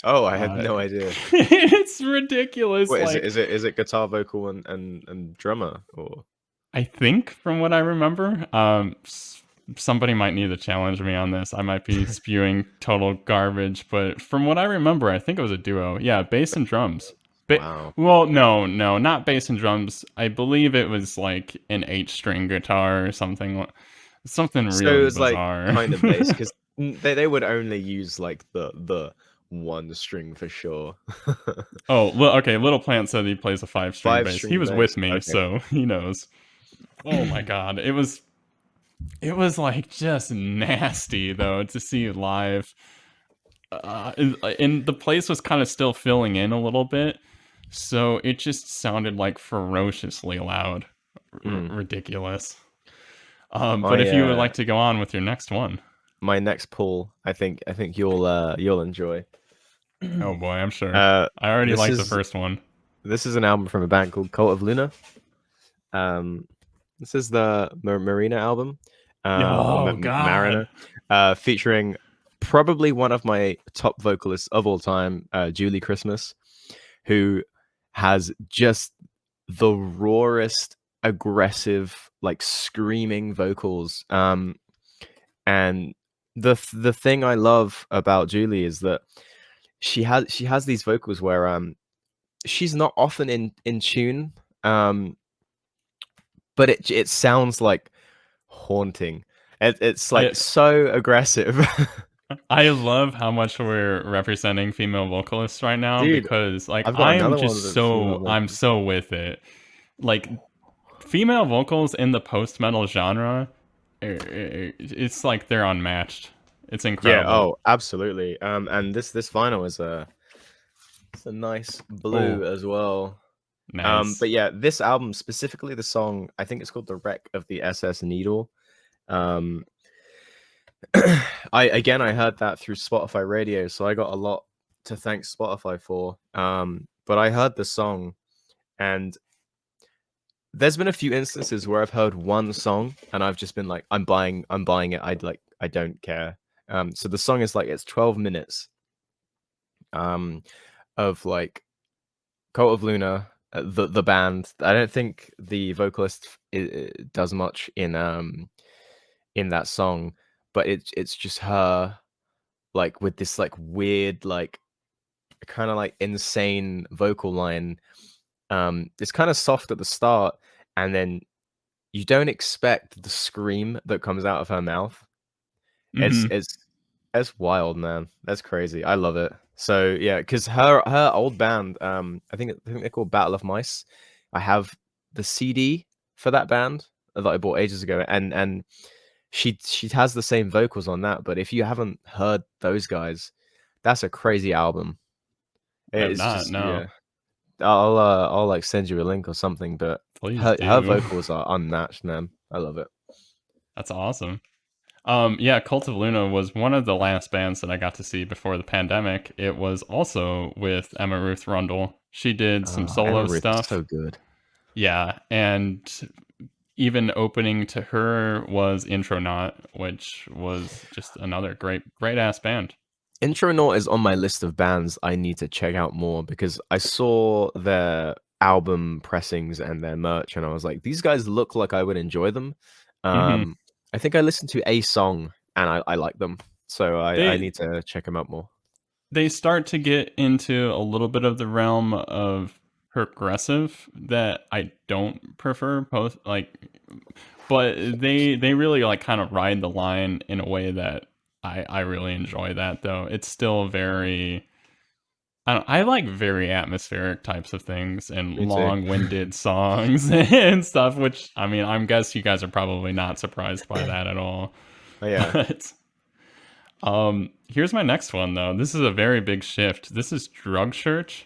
Oh, I had Uh, no idea. it's ridiculous. What is it? Like, Is it guitar, vocal, and drummer or? I think from what I remember, somebody might need to challenge me on this. I might be spewing total garbage, but from what I remember, I think it was a duo. Yeah, bass and drums. Wow. Well, no, not bass and drums. I believe it was like an eight-string guitar or something So it really was like bizarre. kind of bass because they would only use like the one string for sure. Oh, okay. Little Plant said he plays a five-string Five bass. He string was bass. with me, Okay. so he knows. Oh my god, it was like just nasty though to see live. And the place was kind of still filling in a little bit, so it just sounded like ferociously loud. Mm. Ridiculous. But My if you would like to go on with your next one. my next pull, I think you'll enjoy. Oh boy, I'm sure. Uh, I already this like the is first one. this is an album from a band called Cult of Luna. Um, this is the Marina album, or Oh god. Mariner, featuring probably one of my top vocalists of all time, Julie Christmas, who has just the rawest, aggressive, like screaming vocals. And the thing I love about Julie is that she has these vocals where she's not often in tune, um but it sounds like haunting. It's I like so aggressive. I love how much we're representing female vocalists right now Dude, because like I've got another one that's female I'm vocals. so with it. Like female vocals in the post metal genre, it's like they're unmatched. It's Yeah, incredible. oh, absolutely. And this vinyl is it's a nice blue Oh, as well. nice. But yeah, this album, specifically the song, I think it's called The Wreck of the SS Needle. Um I heard that through Spotify radio, so I got a lot to thank Spotify for. But I heard the song, and there's been a few instances where I've heard one song and I've just been like, I'm buying it. I don't care. So the song is like it's 12 minutes um of like Cult of Luna, the band. I don't think the vocalist does much in that song, but it's just her like with this like weird like kind of like insane vocal line. It's kind of soft at the start, and then you don't expect the scream that comes out of her mouth. It's Mhm. it's it's wild, man. That's crazy. I love it. So yeah, because her old band, I think they're called Battle of Mice. I have the CD for that band that I bought ages ago, and she has the same vocals on that. But if you haven't heard those guys, that's a crazy album. I have It's not, just no. yeah. I'll like send you a link or something. But Please her do. vocals are unmatched, man. I love it. That's awesome. Yeah, Cult of Luna was one of the last bands that I got to see before the pandemic. It was also with Emma Ruth Rundle. She did some Emma solo Ruth is stuff. so good. Yeah, and even opening to her was Intronaut, which was just another great ass band. Intronaut is on my list of bands I need to check out more because I saw their album pressings and their merch, and I was like, these guys look like I would enjoy them. Hmm. Um, I think I listened to a song and I like them, so I They need to check them out more. they start to get into a little bit of the realm of progressive that I don't prefer but they really like kind of ride the line in a way that I really enjoy that though. It's still very I like very atmospheric types of things and Me too. long-winded songs and stuff, which I mean, I guess you guys are probably not surprised by that at all. Oh yeah. But here's my next one though. This is a very big shift. This is Drug Church.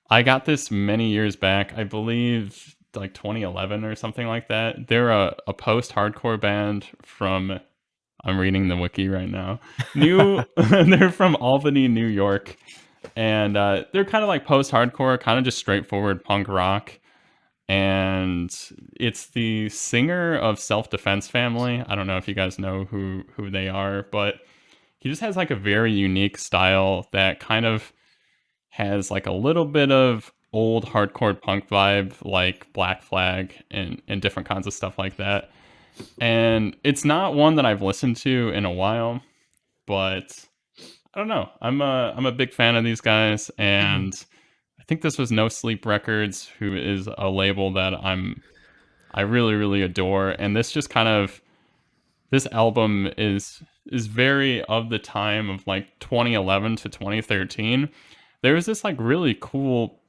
I got this many years back. I believe like 2011 or something like that. They're a post-hardcore band from I'm reading the wiki right now. New they're from Albany, New York, and they're kind of like post-hardcore, kind of just straightforward punk rock. And it's the singer of Self Defense Family. I don't know if you guys know who they are, but he just has like a very unique style that kind of has like a little bit of old hardcore punk vibe, like Black Flag and different kinds of stuff like that. And it's not one that I've listened to in a while, but I don't know. I'm a big fan of these guys, and I think this was No Sleep Records, who is a label that I really really adore. And this just kind of this album is very of the time of like 2011 to 2013. There was this like really cool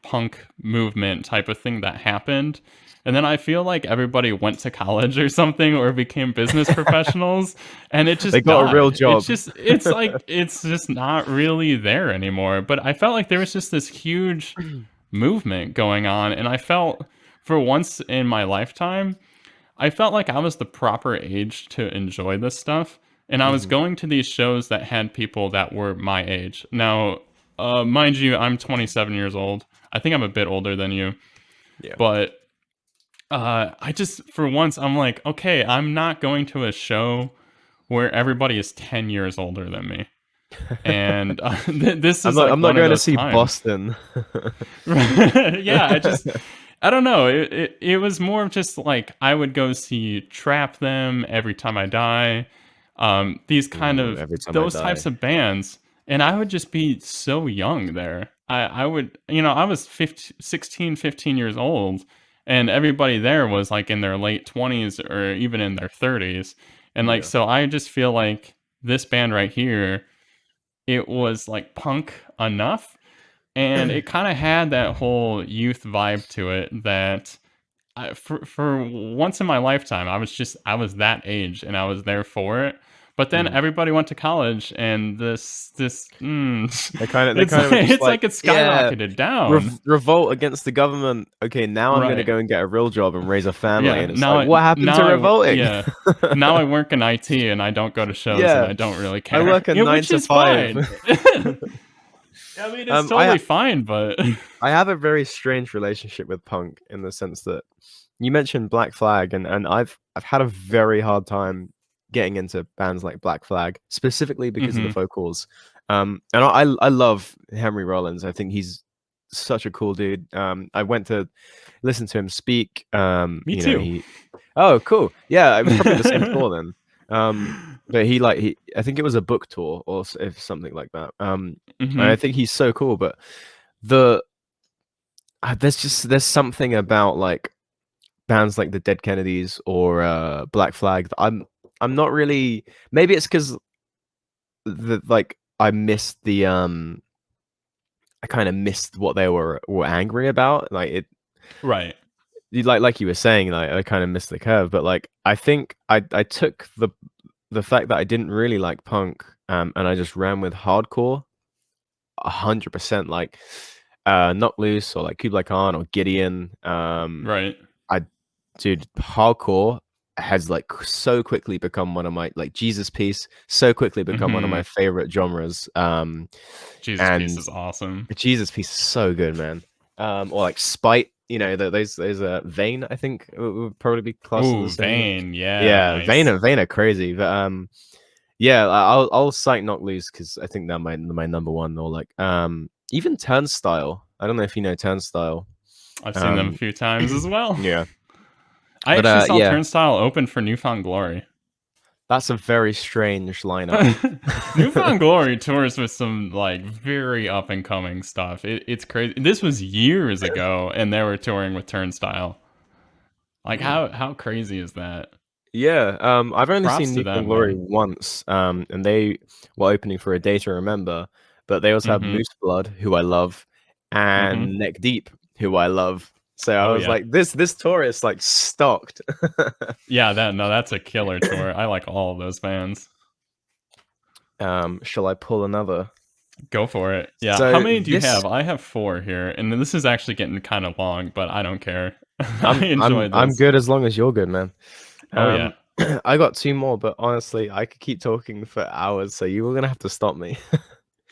punk movement type of thing that happened. And then I feel like everybody went to college or something or became business professionals and it They just got a real died. job. It's like, it's just not really there anymore. But I felt like there was just this huge movement going on. And I felt for once in my lifetime, I felt like I was the proper age to enjoy this stuff. And I was Mhm. going to these shows that had people that were my age. Now, mind you, I'm 27 years old. I think I'm a bit older than you, Yeah. but I just, for once, I'm like, okay, I'm not going to a show where everybody is 10 years older than me. And this is like I'm not one of going to those see times. Boston. Yeah, I don't know. It was more of just like I would go see Trap Them, Every Time I Die, these kind Ooh, of every time I those types die. of bands, and I would just be so young there. I would, I was 15, 16, 15 years old, and everybody there was like in their late 20s or even in their 30s, and like Yeah. so I just feel like this band right here, it was like punk enough and it kind of had that whole youth vibe to it that for once in my lifetime I was that age and I was there for it. But then Mm. everybody went to college and They it's kind of were just it's like, like it yeah, skyrocketed down. revolt against the government. Okay, now I'm gonna Right. go and get a real job and raise a family. Yeah. And it's like, what happened to revolting? Yeah. Now I work in IT and I don't go to shows and Yeah, I don't really I care. work a Yeah, nine which to is five. fine. I mean, it's totally I fine, but I have a very strange relationship with punk in the sense that you mentioned Black Flag, and I've had a very hard time getting into bands like Black Flag, specifically because of the mhm. vocals. And I love Henry Rollins. I think he's such a cool dude. I went to listen to him speak. Me too. Oh, cool. Yeah, it was probably the same tour then. But I think it was a book tour or if something like that. And I Mhm. think he's so cool. But the there's something about like bands like the Dead Kennedys or Black Flag that I'm not really. Maybe it's because the like I missed the I kind of missed what they were angry about. Like it, Right. like you were saying, like I kind of missed the curve. But like I think I took the fact that I didn't really like punk, and I just ran with hardcore 100%. Like Knock Loose or like Kublai Khan or Gideon. Right. I Dude, hardcore has like so quickly become one of my like Jesus Piece so quickly become one of my Mhm. favorite genres. Jesus Piece And is awesome. Jesus Piece is so good, man. Or like Spite, those Vane, I think would probably be classed as the Ooh, same. Vane. Yeah, Yeah, nice. Vane are crazy, but yeah, I'll cite Knock Loose because I think that my number one. Or like even Turnstile. I don't know if you know Turnstile. I've seen them a Um, few times as well. yeah, I but actually saw yeah, Turnstile open for Newfound Glory. that's a very strange lineup. Newfound Glory tours with some like very up and coming stuff. It's crazy. This was years ago, and they were touring with Turnstile. Like Mm. how crazy is that? Yeah, I've only Props seen to Nuke and them, Glory man. once, and they were opening for A Day to Remember, but they also have Mhm, Moose Blood, who I love, mhm. and Neck Deep, who I love. So I Oh, was yeah. like, this tour is like stocked. Yeah, that's a killer tour. I like all of those bands. Shall I pull another? Go for it. Yeah, how So many do you this have? I have 4 here, and this is actually getting kinda long, but I don't care. I I'm I'm enjoyed I'm this. good as long as you're good, man. Oh, yeah. Um, I got 2 more, but honestly, I could keep talking for hours, so you were gonna have to stop me.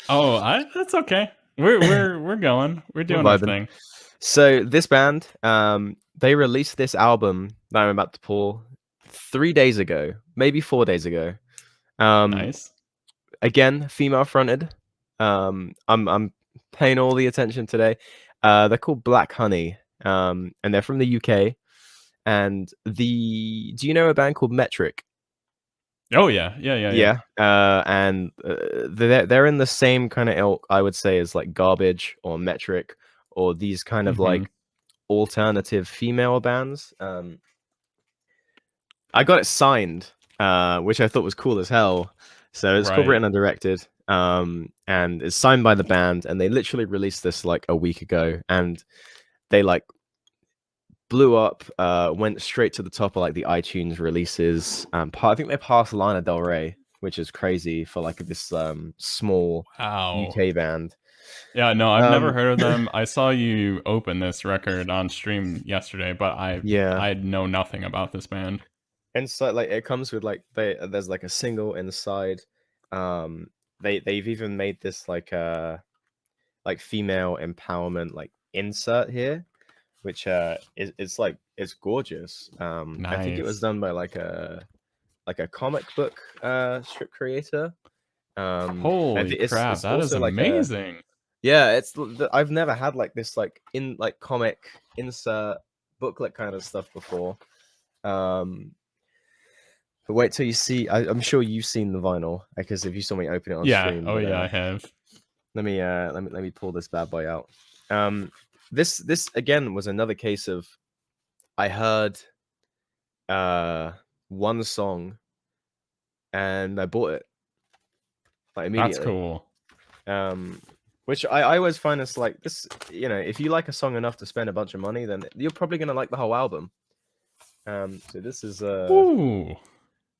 Oh, I that's okay. We're going. We're We're doing our vibing. thing. So this band, they released this album that I'm about to pull 3 days ago, maybe 4 days ago. Um, Nice. Again, female fronted. I'm paying all the attention today. They're called Black Honey, and they're from the UK. And do you know a band called Metric? Oh, yeah. Yeah, yeah, yeah. Yeah, and they're in the same kind of ilk, I would say, as like Garbage or Metric or these kind of Mhm. like alternative female bands. I got it signed, which I thought was cool as hell. So it's called Right. Written and Directed, and it's signed by the band, and they literally released this like a week ago, and they like blew up, went straight to the top of like the iTunes releases. I think they passed Lana Del Rey, which is crazy for like this small Wow. UK band. Yeah, no, I've never Um, heard of them. I saw you open this record on stream yesterday, but yeah, I know nothing about this band. and so like it comes with like there's like a single inside. Um, they've even made this like female empowerment like insert here, which is it's like it's gorgeous. I think it was Nice. done by like a comic book strip creator. Holy crap, It's that is also like a amazing. yeah. I've never had like this like in like comic insert booklet kind of stuff before. Um, but wait till you see. I'm sure you've seen the vinyl because if you saw me open it on Yeah. stream. Oh, But yeah, I have. let me pull this bad boy out. Um, this again was another case of I heard uh one song and I bought it like That's immediately. cool. Um, which I always find is like this, you know, if you like a song enough to spend a bunch of money, then you're probably gonna like the whole album. So Ooh.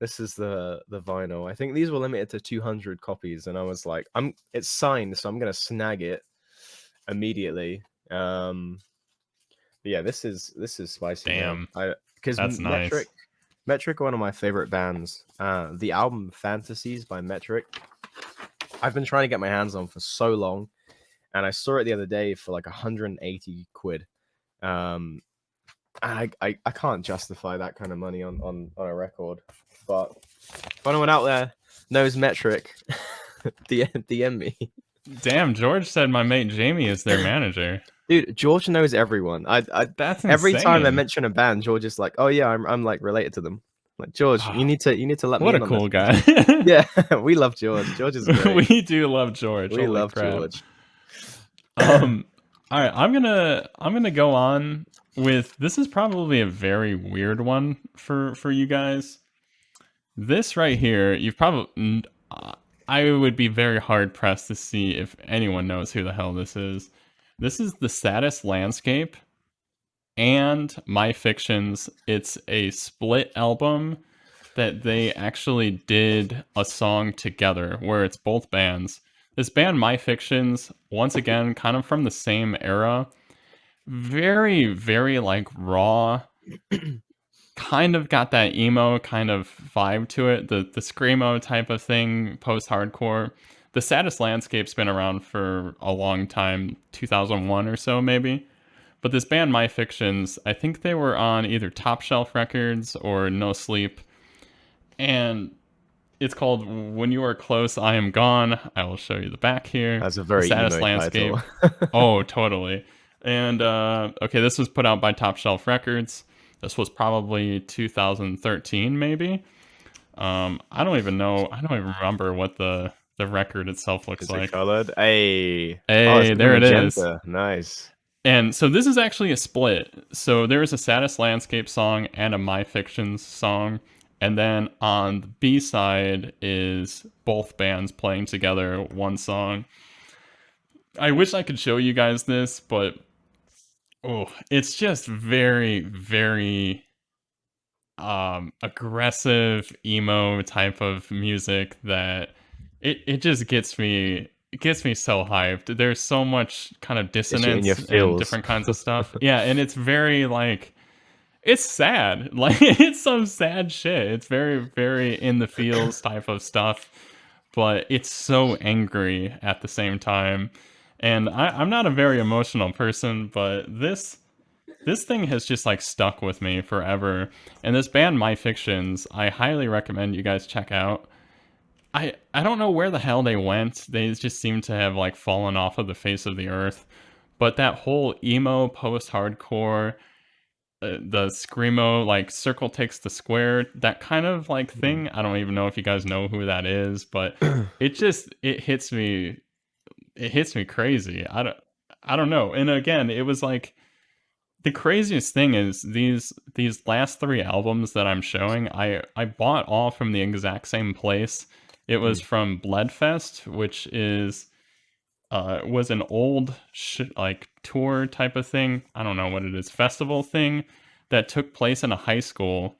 this is the vinyl. I think these were limited to 200 copies, and I was like, it's signed, so I'm gonna snag it immediately. But yeah, this is spicy, man. Damn. I because That's nice. Metric are one of my favorite bands. The album Fantasies by Metric, I've been trying to get my hands on for so long, and I saw it the other day for like 180 quid. Um, I can't justify that kind of money on a record. But if anyone out there knows Metric, DM me. Damn, George said my mate Jamie is their manager. Dude, George knows everyone. That's Every time I insane. mention a band, George is like, "Oh yeah, I'm like related to them." Like George, Oh, you need to let me what a in on this. cool guy. Yeah, we love George. George is great. We do love George. We Holy love crap. George. Um, all right, I'm gonna go on with this is probably a very weird one for you guys. This right here, you've probably I would be very hard pressed to see if anyone knows who the hell this is. This is The Saddest Landscape and My Fictions. It's a split album that they actually did a song together where it's both bands. This band, My Fictions, once again, kind of from the same era, very, very like raw, kind of got that emo kind of vibe to it, the screamo type of thing, post hardcore. The Saddest Landscape's been around for a long time, 2001 or so maybe. But this band, My Fictions, I think they were on either Top Shelf Records or No Sleep, and it's called When You Are Close, I Am Gone. I will show you the back here. That's a The very Saddest emo Landscape. title. Oh, totally. And okay, this was put out by Top Shelf Records. This was probably 2013, maybe. I don't even know. I don't even remember what the record itself looks Is it like. colored? Hey. Oh, it's Hey, like a there it is. magenta. Nice. And so this is actually a split. So there is a Saddest Landscape song and a My Fictions song. And then on the B side is both bands playing together one song. I wish I could show you guys this, but it's just very, very aggressive emo type of music that it just gets me so hyped. There's so much kind of It's in your dissonance and feels. different kinds of stuff. Yeah, and it's very like it's sad. Like it's some sad shit. It's very, very in the feels type of stuff, but it's so angry at the same time. And I'm not a very emotional person, but this thing has just like stuck with me forever. And this band, My Fictions, I highly recommend you guys check out. I don't know where the hell they went. They just seem to have like fallen off of the face of the earth. But that whole emo post-hardcore, the screamo like circle takes the square, that kind of like thing. I don't even know if you guys know who that is, but it hits me. It hits me crazy. I don't know. And again, it was like the craziest thing is these last three albums that I'm showing, I bought all from the exact same place. It was from Bloodfest, which is was an old like tour type of thing. I don't know what it is, festival thing that took place in a high school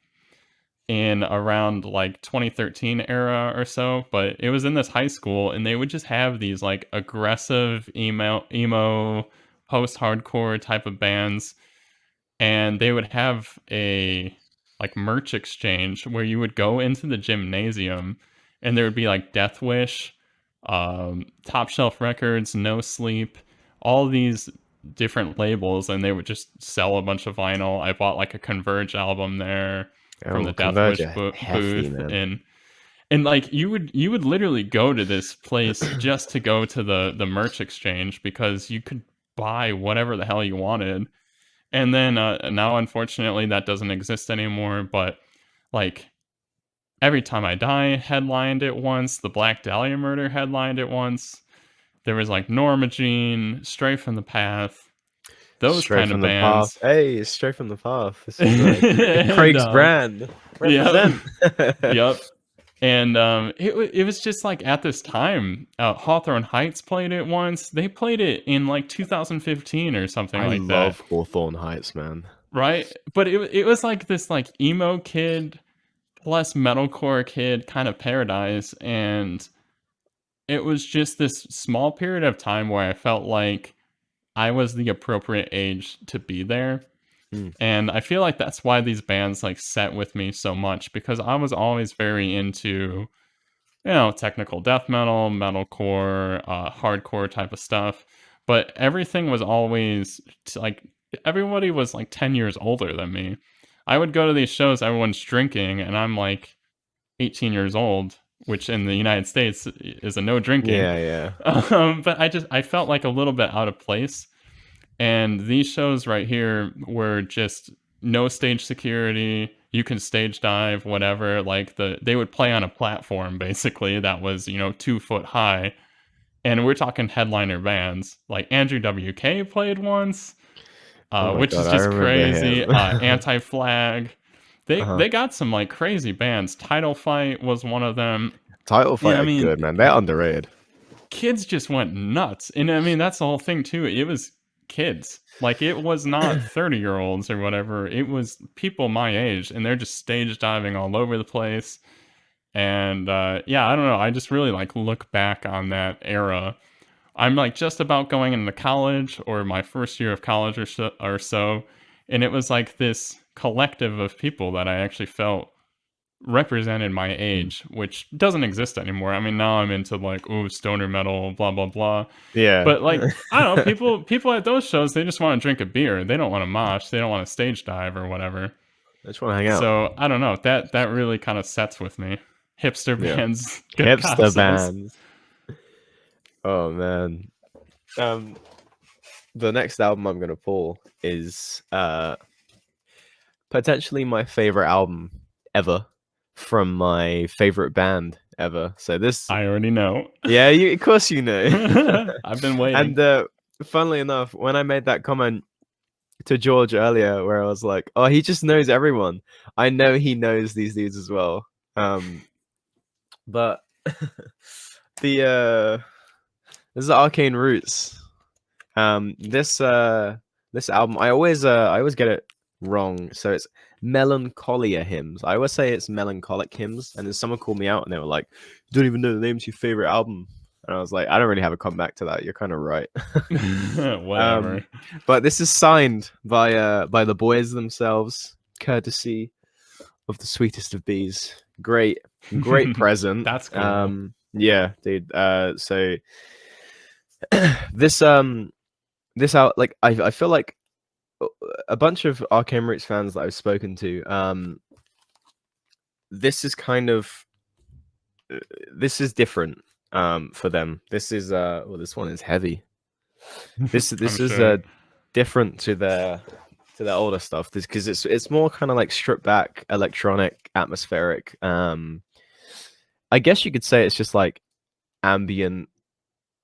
in around like 2013 era or so. But it was in this high school, and they would just have these like aggressive emo post hardcore type of bands, and they would have a like merch exchange where you would go into the gymnasium and there would be like Death Wish, Top Shelf Records, No Sleep, all these different labels, and they would just sell a bunch of vinyl. I bought like a Converge album there from Oh, the Death Converge Wish are hefty, booth, man. and like you would literally go to this place just to go to the merch exchange because you could buy whatever the hell you wanted. And then now, unfortunately, that doesn't exist anymore. But like Every Time I Die headlined it once. The Black Dahlia Murder headlined it once. There was like Norma Jean, Stray from the Path, those Straight kind of from the path. bands. Hey, straight from the path. This is and Craig's brand. yep, Represent. yep. And it was just like at this time, Hawthorne Heights played it once. They played it in like 2015 or something I like that. love Hawthorne Heights, man. Right? But it was like this like emo kid plus metalcore kid kind of paradise, and it was just this small period of time where I felt like I was the appropriate age to be there. Mm. And I feel like that's why these bands like set with me so much, because I was always very into, technical death metal, metalcore, hardcore type of stuff. But everything was always like everybody was like 10 years older than me. I would go to these shows, everyone's drinking, and I'm like 18 years old, which in the United States is a no drinking. Yeah, yeah. But I felt like a little bit out of place. And these shows right here were just no stage security. You can stage dive, whatever. Like they would play on a platform basically that was 2 foot high, and we're talking headliner bands. Like Andrew WK played once, Oh my which god, is I just remember crazy. him. Anti Flag. Uh-huh. They got some like crazy bands. Title Fight was one of them. Title Fight Yeah, I are mean, good, man. They're underrated. kids just went nuts. And I mean, that's the whole thing too. It was kids. Like it was not 30-year-olds or whatever. It was people my age, and they're just stage diving all over the place. And yeah, I don't know. I just really like look back on that era. I'm like just about going into college or my first year of college or so, and it was like this collective of people that I actually felt represented my Mm. age, which doesn't exist anymore. I mean, now I'm into like, ooh, stoner metal, blah blah blah. Yeah. But like, I don't know, people at those shows, they just want to drink a beer. They don't want to mosh. They don't want to stage dive or whatever. I just want to hang out. So I don't know. That really kind of sets with me. Hipster Yeah. bands, good Hipster consoles. bands. Oh man. The next album I'm gonna pull is potentially my favorite album ever from my favorite band ever. So this, I already know. yeah, of course you know. I've been waiting. And funnily enough, when I made that comment to George earlier, where I was like, oh, he just knows everyone. I know he knows these dudes as well. But the this is Arcane Roots. This album, I always get it wrong. So it's Melancholia Hymns. I always say it's Melancholic Hymns, and then someone called me out and they were like, "You don't even know the name to your favorite album." And I was like, I don't really have a comeback to that. You're kind of right. Whatever. But this is signed by the boys themselves, courtesy of the sweetest of bees. Great, great present. That's cool. Yeah, dude. So this this out like I feel like a bunch of Arcane Roots fans that I've spoken to, this is kind of this is different for them. This is well, this one is heavy. This I'm is sure. different to their older stuff because it's more kind of like stripped back, electronic, atmospheric. I guess you could say it's just like ambient.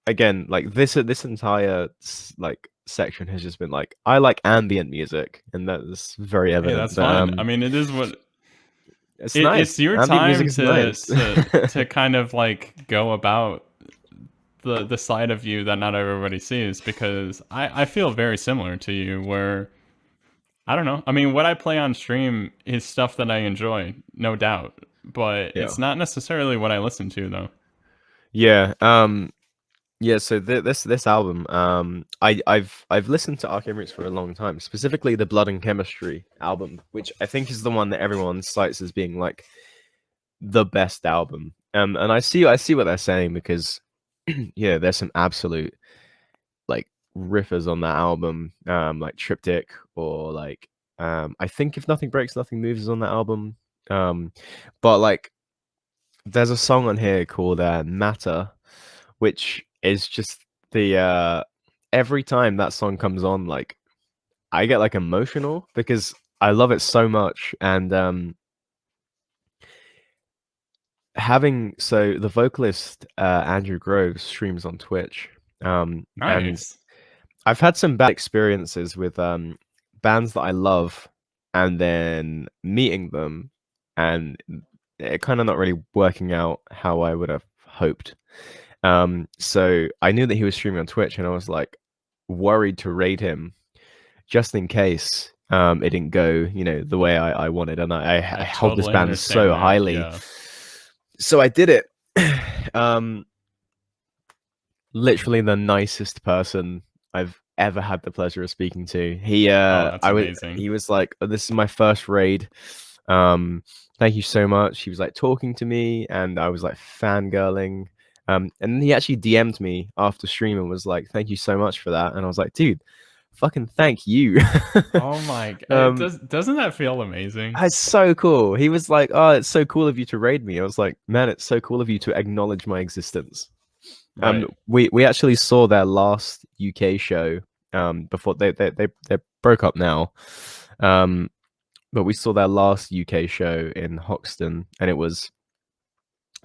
Again, like this entire like section has just been like, I like ambient music, and that is very Hey, evident. that's But fine. I mean, it is what it's nice. it's your Ambient music time is nice. to kind of like go about the side of you that not everybody sees, because I feel very similar to you where I don't know. I mean, what I play on stream is stuff that I enjoy, no doubt, but Yeah. it's not necessarily what I listen to though. Yeah. Yeah, so this album, I've listened to Arcane Roots for a long time, specifically the Blood and Chemistry album, which I think is the one that everyone cites as being like the best album. And I see what they're saying because yeah, there's some absolute like riffers on that album, like Triptych or like I think If Nothing Breaks, Nothing Moves is on that album. But like there's a song on here called Matter, which is just the every time that song comes on, like I get like emotional because I love it so much. And having so the vocalist Andrew Groves streams on Twitch. And Nice. I've had some bad experiences with bands that I love and then meeting them and it kind of not really working out how I would have hoped. So I knew that he was streaming on Twitch, and I was like worried to raid him just in case it didn't go, the way I wanted, and I I held this totally band understand so that. highly. Yeah. So I did it. Literally the nicest person I've ever had the pleasure of speaking to. Oh, that's amazing. He was like, "Oh, this is my first raid. Thank you so much." He was like talking to me, and I was like fangirling. And then he actually DM'd me after stream and was like, "Thank you so much for that." And I was like, "Dude, fucking thank you." Oh my, doesn't that feel amazing? It's so cool. He was like, "Oh, it's so cool of you to raid me." I was like, "Man, it's so cool of you to acknowledge my existence." Right. We actually saw their last UK show before they broke up now. But we saw their last UK show in Hoxton, and it was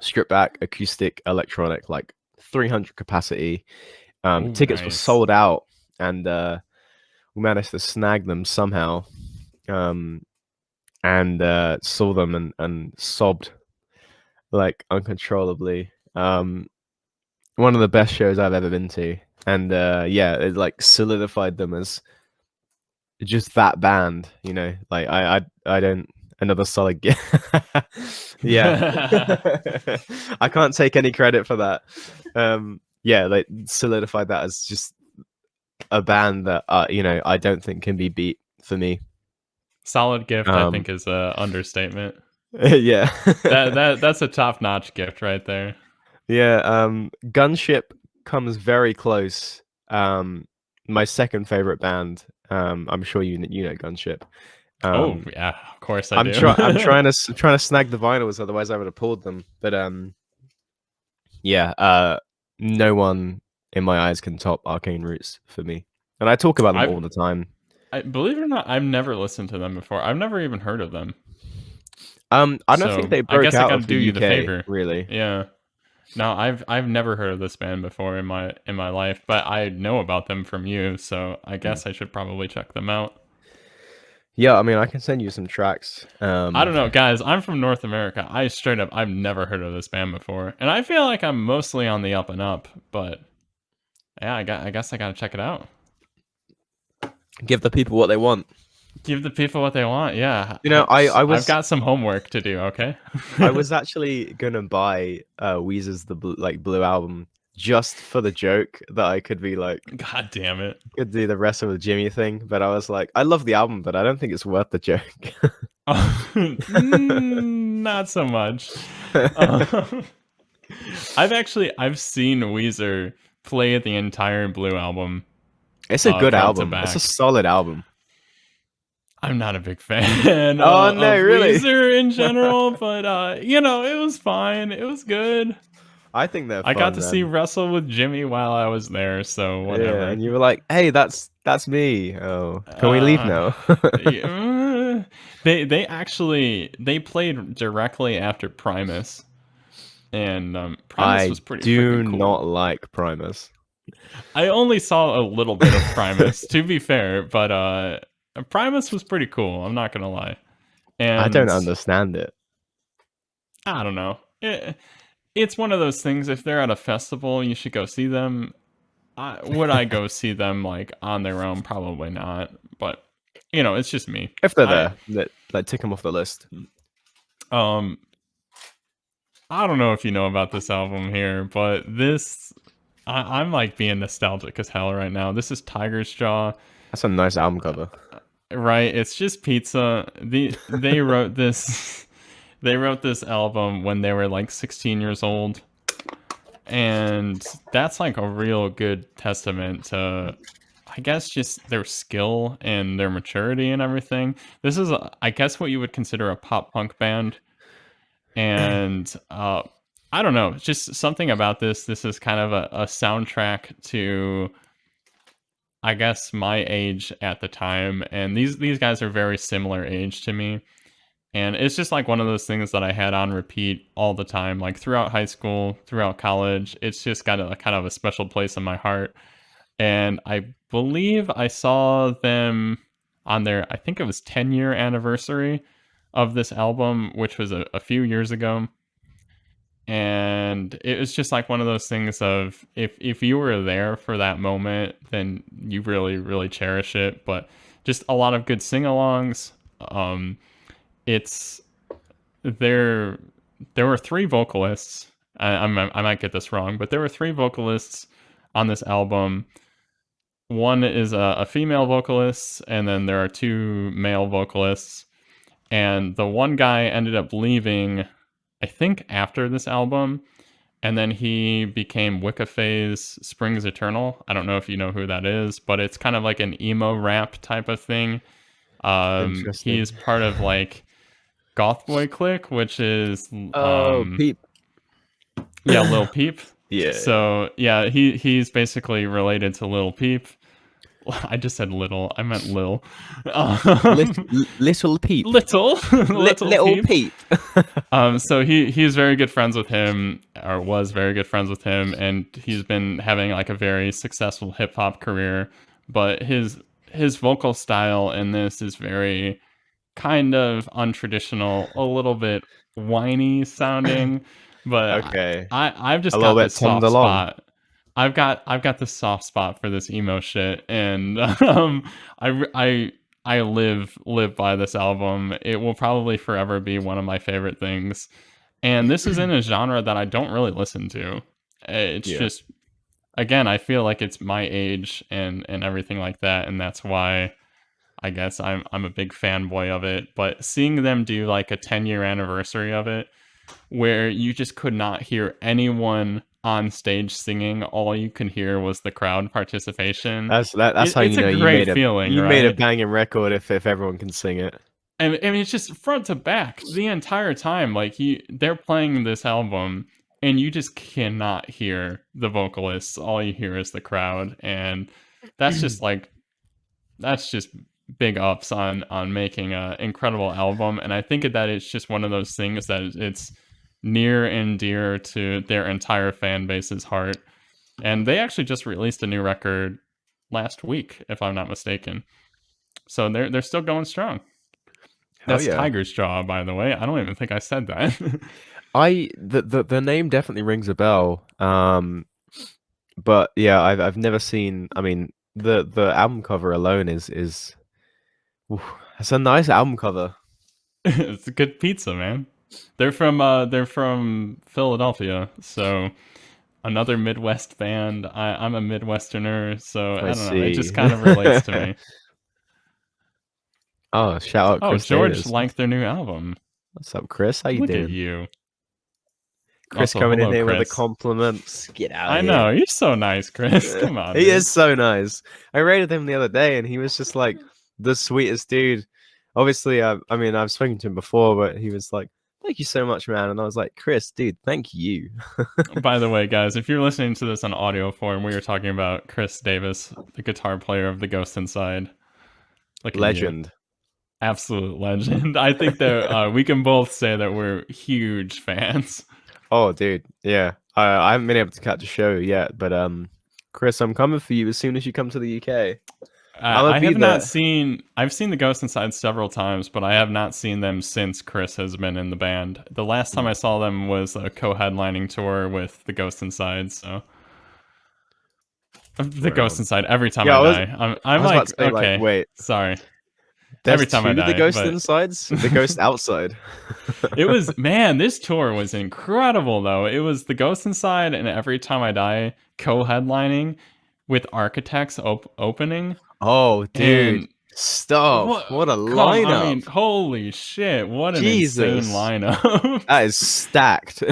stripped back, acoustic, electronic, like 300 capacity. Oh, Tickets were nice. sold out, and we managed to snag them somehow. And saw them and sobbed like uncontrollably. One of the best shows I've ever been to, and yeah, it like solidified them as just that band. Like I don't another solid yeah. I can't take any credit for that. Yeah, like solidified that as just a band that I don't think can be beat for me. Solid gift, I Um, think, is a understatement. yeah. That's a top-notch gift right there. Yeah, Gunship comes very close. My second favorite band. I'm sure you know Gunship. Oh, Um, yeah, of course I do. I'm trying to snag the vinyls, otherwise I would have pulled them. But yeah, no one in my eyes can top Arcane Roots for me, and I talk about them all I've the time. I believe it or not, I've never listened to them before. I've never even heard of them. I don't think So, they I broke guess I out gotta of do the you the UK favor. really. Yeah. No, I've never heard of this band before in my life, but I know about them from you, so I Hmm. guess I should probably check them out. Yeah, I mean, I can send you some tracks. I don't know, guys. I'm from North America. I've never heard of this band before, and I feel like I'm mostly on the up and up. But yeah, I guess I gotta check it out. Give the people what they want. Give the people what they want. Yeah, You know, I've got some homework to do. Okay. I was actually gonna buy Weezer's Blue album just for the joke that I could be like God damn it. could do the rest of the Jimmy thing, but I was like, I love the album, but I don't think it's worth the joke. Not so much. Um, I've seen Weezer play the entire Blue album It's a good front to album. It's a back. solid album. I'm not a big fan Oh no, of really? Weezer in general, but you know, it was fine. It was good. I think they're I got fun, to see man. Wrestle with Jimmy while I was there, so Yeah, whatever. and you were like, "Hey, that's me." Oh, can we leave Uh, now? yeah, they played directly after Primus, and Primus I was pretty do freaking not cool. like Primus. I only saw a little bit of Primus, to be fair, but Primus was pretty cool. I'm not gonna lie, I don't and understand it. I don't know. It's one of those things. If they're at a festival, you should go see them. Would I go see them like on their own? Probably not. But you know, it's just me. If they're I there, like tick them off the list. um I don't know if you know about this album here, but I'm like being nostalgic as hell right now. This is Tiger's Jaw, That's a nice album cover. right? It's just pizza. They wrote this they wrote this album when they were like 16 years old, and that's like a real good testament to, I guess, just their skill and their maturity and everything. This is I guess what you would consider a pop punk band, and I don't know, just something about this is kind of a soundtrack to, I guess, my age at the time, and these guys are very similar age to me, and it's just like one of those things that I had on repeat all the time, like throughout high school, throughout college. It's just got a kind of a special place in my heart, and I believe I saw them on their, I think it was 10-year anniversary of this album, which was a few years ago. And it was just like one of those things of, if you were there for that moment, then you really really cherish it. But just a lot of good sing-alongs. It's there there were three vocalists. I might get this wrong, but there were three vocalists on this album. One is a female vocalist, and then there are two male vocalists. And the one guy ended up leaving, I think, after this album, and then he became Wicca Phase Springs Eternal. I don't know if you know who that is, but it's kind of like an emo rap type of thing. He's Interesting. part of like Goth Boy Clique, which is Oh, Peep. yeah, Lil Peep. Yeah. So yeah, he's basically related to Lil Peep. I just said little. I meant Lil. Um, Little Peep. little, little Little Peep. Peep. So he's very good friends with him, or was very good friends with him, and he's been having like a very successful hip hop career. But his vocal style in this is very kind of untraditional, a little bit whiny sounding, but Okay. I've A just little got bit this Tom soft DeLonge. spot. I've got this soft spot for this emo shit, and I live by this album. It will probably forever be one of my favorite things. And this is in a genre that I don't really listen to. It's Yeah. just, again, I feel like it's my age and everything like that, and that's why I guess I'm a big fanboy of it. But seeing them do like a 10-year anniversary of it, where you just could not hear anyone on stage singing, all you can hear was the crowd participation. That's how It's you a know great feeling, you made a right? banging record if everyone can sing it. And I mean, it's just front to back the entire time. Like they're playing this album, and you just cannot hear the vocalists. All you hear is the crowd, and that's just like that's just big ups on making an incredible album. And I think that it's just one of those things that it's near and dear to their entire fan base's heart. And they actually just released a new record last week, if I'm not mistaken. So they're still going strong. Hell That's yeah. Tiger's Jaw, by the way. I don't even think I said that. The name definitely rings a bell. But yeah, I've never seen. I mean, the album cover alone is oof, it's a nice album cover. It's a good pizza, man. They're from Philadelphia, so another Midwest band. I'm a Midwesterner, so I I don't know. It just see. kind of relates to me. Oh, shout out Oh, Chris George Davis. liked their new album. What's up, Chris? How you Look at doing? you. Chris Also, coming in hello, here with a Chris. compliment. Get out of I here. know you're so nice, Chris. Come on, He dude. is so nice. I rated him the other day, and he was just like the sweetest dude. Obviously, I mean, I've spoken to him before, but he was like, "Thank you so much, man." And I was like, "Chris, dude, thank you." By the way, guys, if you're listening to this on audio form, we are talking about Chris Davis, the guitar player of The Ghost Inside. Look at you. Legend. Absolute legend. I think that we can both say that we're huge fans. Oh, dude, yeah. I haven't been able to catch a show yet, but Chris, I'm coming for you as soon as you come to the UK. I'm gonna I be have not there. seen. I've seen The Ghost Inside several times, but I have not seen them since Chris has been in the band. The last time I saw them was a co-headlining tour with The Ghost Inside. So The Right Ghost on. Inside. Every time Yeah, I I was die, I I'm was about to like, say like, okay, wait, sorry. there's Every time I two the die, ghost but insides, the ghost outside. it was, man, this tour was incredible though. It was The Ghost Inside and Every Time I Die co-headlining with Architects opening. Oh, dude, And stop! what, What a come, I lineup! mean, holy shit, what an insane Jesus, lineup. that is stacked.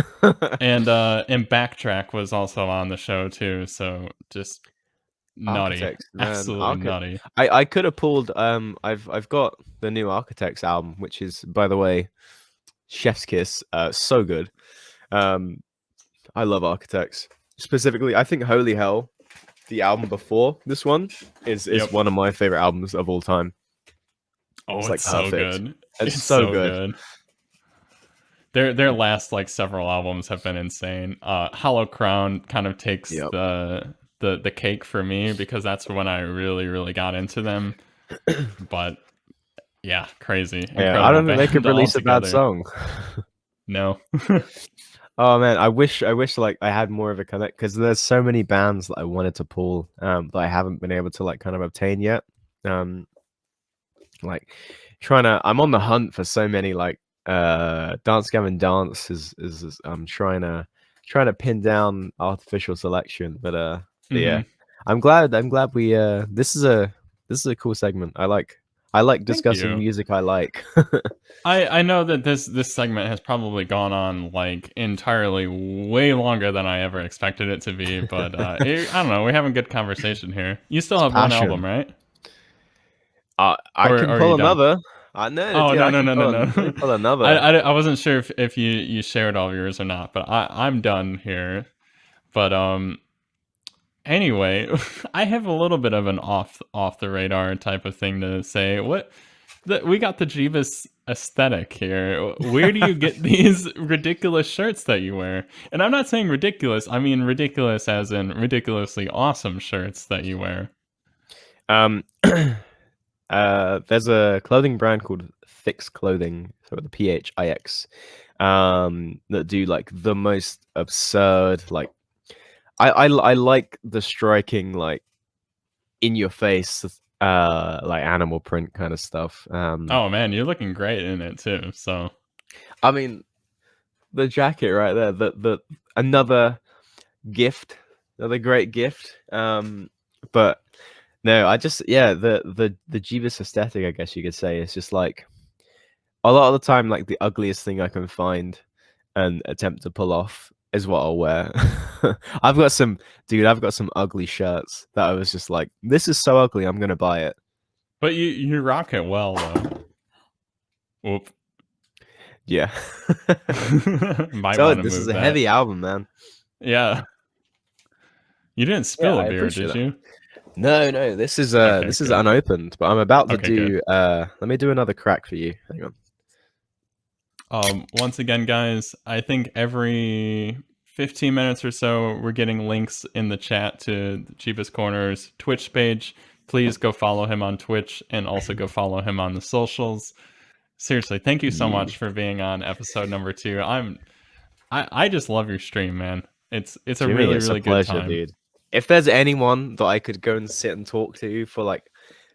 And Backtrack was also on the show too, so just nutty. Architects, man, Absolutely nutty. I could have pulled. I've got the new Architects album, which is, by the way, Chef's Kiss. So good. Um, I love Architects. Specifically, I think Holy Hell, the album before this one, is Yep. one of my favorite albums of all time. Oh, It's it's like so perfect. good. It's It's so so good. good. Their last like several albums have been insane. Hollow Crown kind of takes Yep. the cake for me because that's when I really got into them. But yeah, crazy, Yeah, I incredible don't think they could band release a bad altogether. song. No. Oh man, I wish like I had more of a connect because there's so many bands that I wanted to pull that I haven't been able to like kind of obtain yet. Um, like I'm on the hunt for so many like Dance Gavin Dance is I'm trying to pin down artificial selection, but yeah, Hmm. I'm glad we this is a cool segment. I like Thank discussing you. music I like. I know that this segment has probably gone on like entirely way longer than I ever expected it to be, but I don't know. We're having good conversation here. You still It's have one album, passion. right? I can Or are you pull done? another. I know, Oh dude. no no no no Let me no! pull another. I wasn't sure if you shared all of yours or not, but I'm done here. But anyway, I have a little bit of an off the radar type of thing to say. We got the Jeebus aesthetic here. Where do you get these ridiculous shirts that you wear? And I'm not saying ridiculous. I mean ridiculous as in ridiculously awesome shirts that you wear. Um, there's a clothing brand called Fix Clothing, so with the PHIX, that do like the most absurd, like I like the striking, like in your face, like animal print kind of stuff. Oh man, you're looking great in it too. So I mean the jacket right there, the another gift, another great gift. But no, I just yeah, the Jeebus aesthetic, I guess you could say, is just like a lot of the time like the ugliest thing I can find and attempt to pull off is what I'll wear. I've got some ugly shirts that I was just like, this is so ugly, I'm gonna buy it. but you rock it well though. Oop. Yeah. Might So want to this is move a that. heavy album, man. Yeah. You didn't Yeah, spill a I beer, appreciate did that. you? No, Okay, this is good. unopened, but I'm about to Okay, good. do let me do another crack for you. Hang on. Once again, guys, I think every 15 minutes or so, we're getting links in the chat to the Cheapest Corner's Twitch page, please go follow him on Twitch and also go follow him on the socials. Seriously, thank you so Yeah. much for being on episode number 2. I just love your stream, man. It's a Jimmy, really, it's a really good pleasure, time. dude. If there's anyone that I could go and sit and talk to for like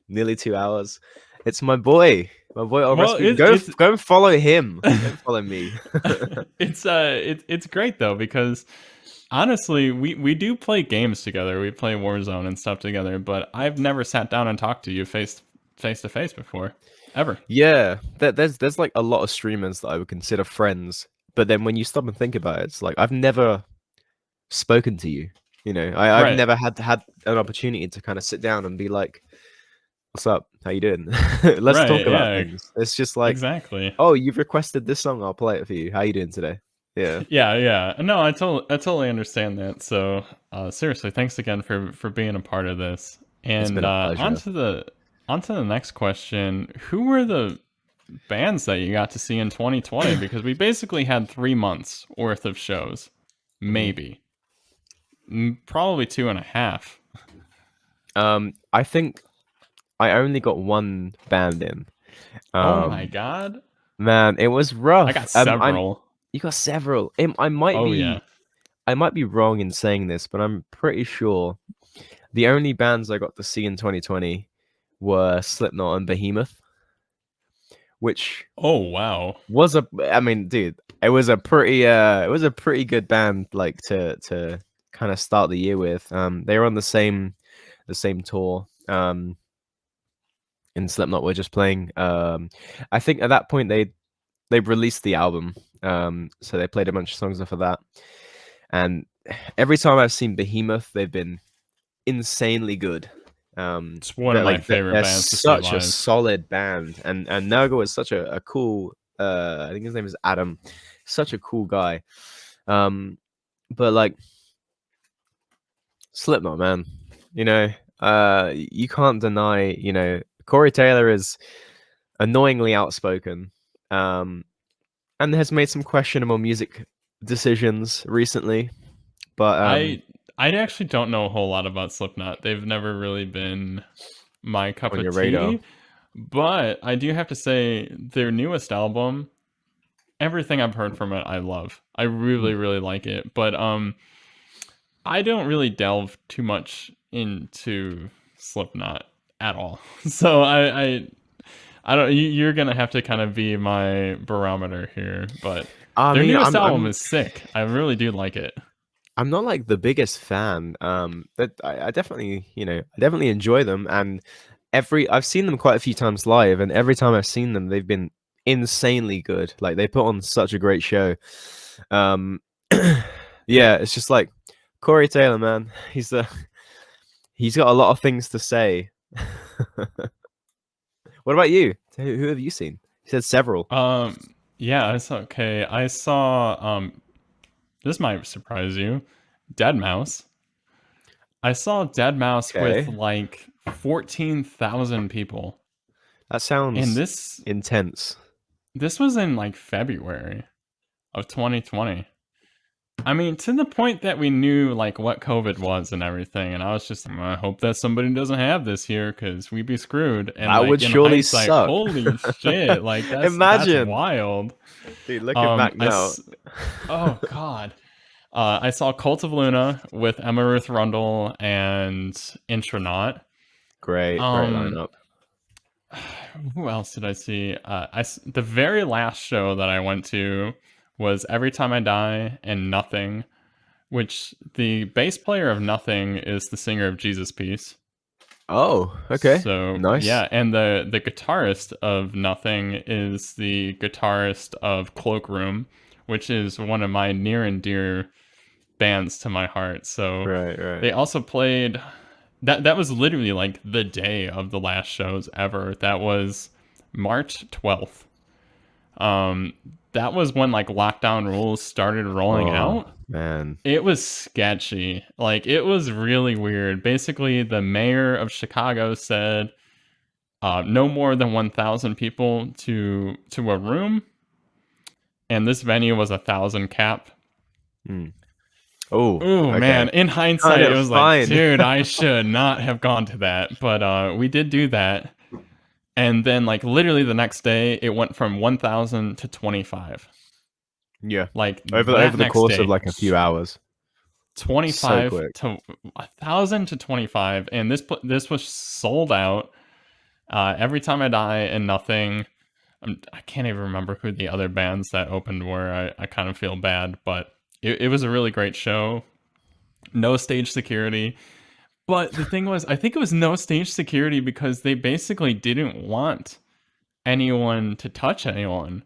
nearly 2 hours, it's my boy Well, OldRasputin. it's Go and follow him. Don't follow me. it's great though, because honestly, we do play games together. We play Warzone and stuff together, but I've never sat down and talked to you face to face before, ever. Yeah, there's like a lot of streamers that I would consider friends, but then when you stop and think about it, it's like I've never spoken to you. You know, I've Right. never had an opportunity to kind of sit down and be like, "What's up? How you doing? Let's talk Right. about Yeah. things." It's just like, Exactly. "Oh, you've requested this song. I'll play it for you. How you doing today?" Yeah, Yeah. Yeah. No, I totally understand that. So, seriously, thanks again for being a part of this. it's And been a pleasure. onto the next question. Who were the bands that you got to see in 2020? Because we basically had 3 months worth of shows, Mhm. maybe. Probably 2.5. I think I only got one band in. Oh my Um, god. man, it was I got rough. I'm several. You got several. Oh yeah. I might be wrong in saying this, but I'm pretty sure the only bands I got to see in 2020 were Slipknot and Behemoth, which Oh wow. was I mean, dude, it was a pretty good band like to kind of start the year with. They were on the same tour. And Slipknot were just playing. I think at that point they released the album. So they played a bunch of songs off of that. And every time I've seen Behemoth, they've been insanely good. It's one of my favorite They're bands to see such a live. solid band, and Nergal is such a cool. I think his name is Adam. Such a cool guy. But like Slipknot, man, you know, you can't deny. You know, Corey Taylor is annoyingly outspoken, and has made some questionable music decisions recently. But I I actually don't know a whole lot about Slipknot. They've never really been my cup on of your radar. tea, but I do have to say their newest album, everything I've heard from it, I love. I Mm. really, really like it. But I don't really delve too much into Slipknot at all. So I don't. You're gonna have to kind of be my barometer here. But I their mean, newest album is sick. I really do like it. I'm not like the biggest fan. But I definitely, you know, I definitely enjoy them, and I've seen them quite a few times live, and every time I've seen them, they've been insanely good. Like they put on such a great show. Um, yeah, it's just like Corey Taylor, man. He's got a lot of things to say. What about you? Who have you seen? You said several. Yeah, it's okay. I saw this might surprise you. Dead Mouse. I saw Dead Mouse with Okay, like 14,000 people. that And sounds this intense. this was in like February of 2020. I mean, to the point that we knew like what COVID was and everything, and I was just, I hope that somebody doesn't have this here because we'd be screwed. And That would like in surely hindsight, suck. holy shit, like that's Imagine, wild. dude. Looking back now, Oh god, I saw Cult of Luna with Emma Ruth Rundle and Intronaut. great Um, lineup. who else did I see? The very last show that I went to was Every Time I Die and Nothing, which the bass player of Nothing is the singer of Jesus Piece. Oh, okay, So nice. yeah, and the guitarist of Nothing is the guitarist of Cloakroom, which is one of my near and dear bands to my heart. So Right. they also played that was literally like the day of the last shows ever. That was March 12th. Um that was when like lockdown rules started rolling Oh out. man. It was sketchy. Like it was really weird. Basically, the mayor of Chicago said no more than 1,000 people to a room, and this venue was 1,000 cap. Hmm. Oh, Oh okay. man, in Kind hindsight, it of was like, fine. dude, I should not have gone to that. But we did do that. And then like literally the next day, it went from 1,000 to 25. Yeah. Like Over that the next course of day, like a few hours. So 25 quick. to 1,000 to 25, and this was sold out. Every Time I Die and Nothing. I can't even remember who the other bands that opened were. I kind of feel bad, but it was a really great show. No stage security. But the thing was, I think it was no stage security because they basically didn't want anyone to touch anyone.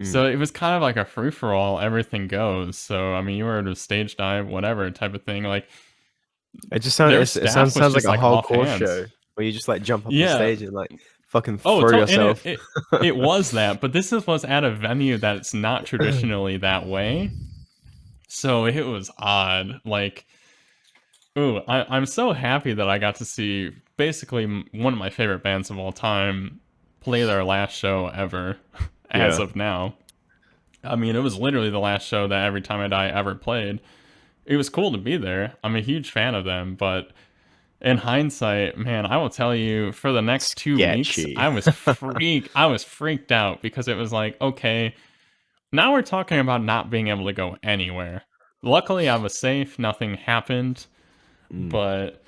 Mm. So it was kind of like a free for all, everything goes. So I mean, you were at a stage dive, whatever type of thing. Like It just their it staff was sounds like just a like hardcore offhand. show where you just like jump up on Yeah. stage and like fucking Oh, throw and yourself. it was that, but was at a venue that's not traditionally that way. So it was odd. Like, ooh, I'm so happy that I got to see basically one of my favorite bands of all time play their last show ever, as Yeah. of now. I mean, it was literally the last show that Every Time I Die ever played. It was cool to be there. I'm a huge fan of them, but in hindsight, man, I will tell you, for the next 2 weeks, Sketchy. I was freaked out because it was like, okay, now we're talking about not being able to go anywhere. Luckily, I was safe. Nothing happened, Mm. but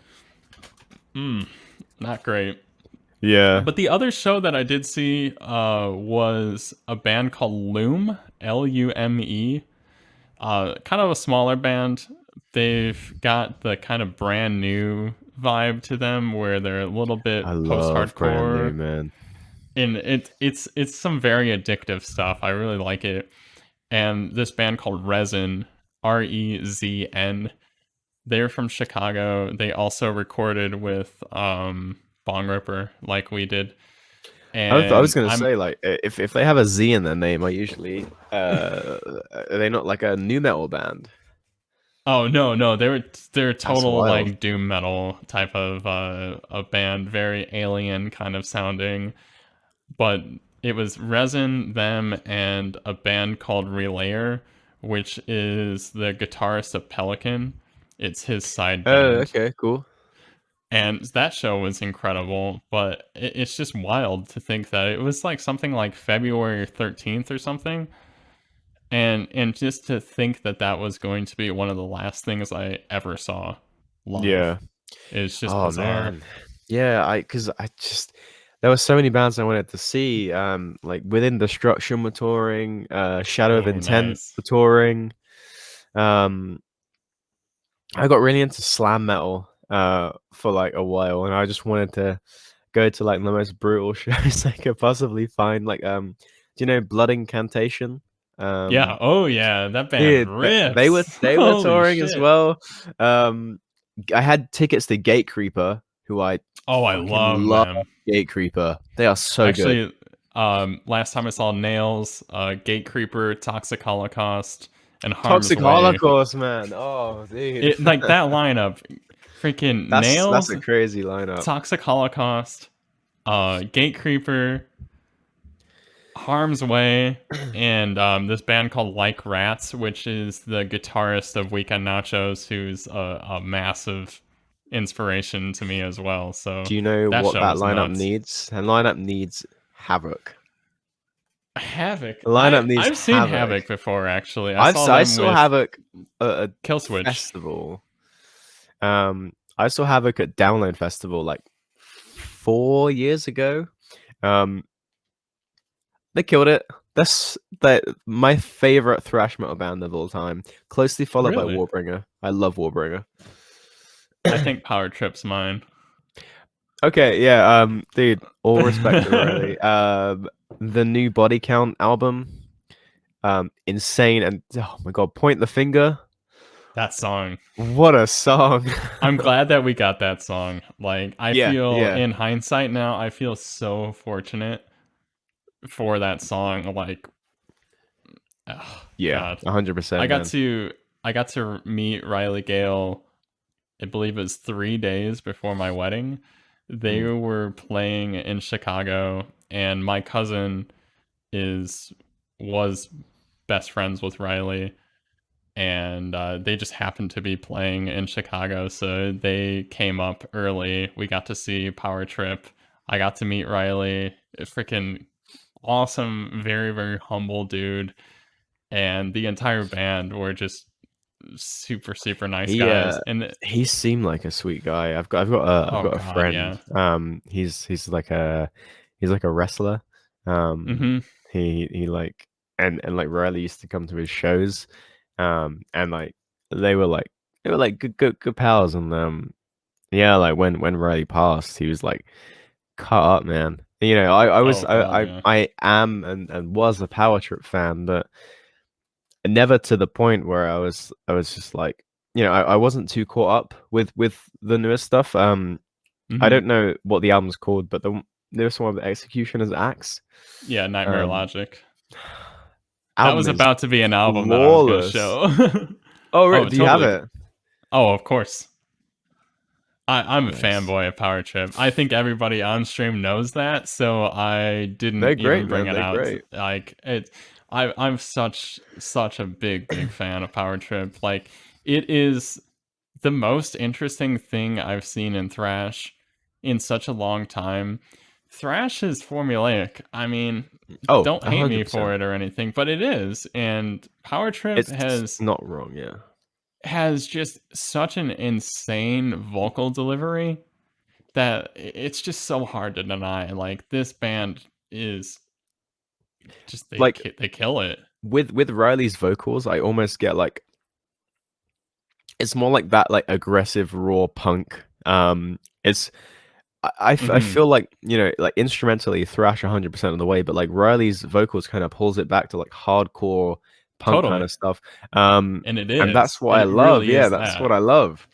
not great. Yeah. But the other show that I did see was a band called Lume, Lume. Kind of a smaller band. They've got the kind of brand new vibe to them where they're a little I bit love brand new, post-hardcore, man. and it's some very addictive stuff. I really like it. And this band called Resin, Rezn, they're from Chicago. They also recorded with Bong Ripper like we did. I was And gonna I'm say like if they have a Z in their name, I usually are they not like a new metal band? Oh no, they're That's total wild. like doom metal type of a band, very alien kind of sounding. But it was Resin, them, and a band called Relayer, which is the guitarist of Pelican. It's his side Oh, band. okay, cool. And that show was incredible, but it's just wild to think that it was like something like February 13th or something. And just to think that that was going to be one of the last things I ever saw live Yeah. is just Oh bizarre. man. Yeah, because I just there were so many bands I wanted to see. Like Within Destruction were touring, Shadow of Oh, Intent nice. were touring. Um, I got really into slam metal for like a while, and I just wanted to go to like the most brutal shows I could possibly find. Like, do you know Blood Incantation? Yeah. Um, Oh, yeah. That band dude, rips. they were Holy touring as shit. well. Um, I had tickets to Gatecreeper, who I Oh, I fucking love love. them. Gatecreeper, they are so good. Actually, last time I saw Nails, Gatecreeper, Toxic Holocaust, and Harm's Toxic Way. Holocaust, man. Oh, dude, It like that lineup, freaking that's Nails, a crazy lineup. Toxic Holocaust, Gatecreeper, Harm's Way, and this band called Like Rats, which is the guitarist of Weekend Nachos, who's a massive inspiration to me as well. So Do you know that what show that was lineup nuts. needs? And lineup needs Havoc. Havoc. The lineup needs I've seen Havoc. Havoc before. Actually, I saw I them saw with Havoc at a Killswitch. festival. I saw Havoc at Download Festival like 4 years ago. Um, they killed it. That's my favorite thrash metal band of all time, closely followed by Really, Warbringer. I love Warbringer. I think Power Trip's mine. Okay, yeah, dude, all respect to Riley. The new Body Count album, insane, and oh my god, Point the Finger. That song. What a song. I'm glad that we got that song. Like, I Yeah, feel yeah, in hindsight now, I feel so fortunate for that song. Like, oh, yeah, God, 100%, I got man. to I got to meet Riley Gale. I believe it was 3 days before my wedding. They Mm. were playing in Chicago, and my cousin is was best friends with Riley, and they just happened to be playing in Chicago, so they came up early. We got to see Power Trip. I got to meet Riley, a freaking awesome, very very humble dude, and the entire band were just super super nice He guys. And he seemed like a sweet guy. I've oh got a god, friend. yeah. He's like a wrestler. Mhm. He like and like Riley used to come to his shows. And like they were like good pals. And yeah, like when Riley passed, he was like cut up, man. You know, Oh god, yeah. I am and was a Power Trip fan, but never to the point where I was just like, you know, I wasn't too caught up with the newest stuff. I Mhm. don't know what the album's called, but the newest one with Executioner's Axe. Yeah, Nightmare Um, Logic. That was album is about to be an album that I was gonna flawless. show. Oh, Oh, do you have totally. it? Oh, of course. I'm a Nice. fanboy of Power Trip. I think everybody on stream knows that, so I They're didn't even great, bring man. it They're out. great. Like it, I'm such a big fan of Power Trip. Like it is the most interesting thing I've seen in thrash in such a long time. Thrash is formulaic. I mean, Oh, don't hate me for 100%. it or anything, but it is. And Power Trip It's not wrong, yeah. has just such an insane vocal delivery that it's just so hard to deny. Like this band is just Like they kill it. with Riley's vocals, I almost get like it's more like that like aggressive raw punk. It's I Hmm. feel like, you know, like instrumentally thrash 100% of the way, but like Riley's vocals kind of pulls it back to like hardcore punk kind Totally, of stuff. and it And that's is. what I It love. really Yeah, is that's what that. I love.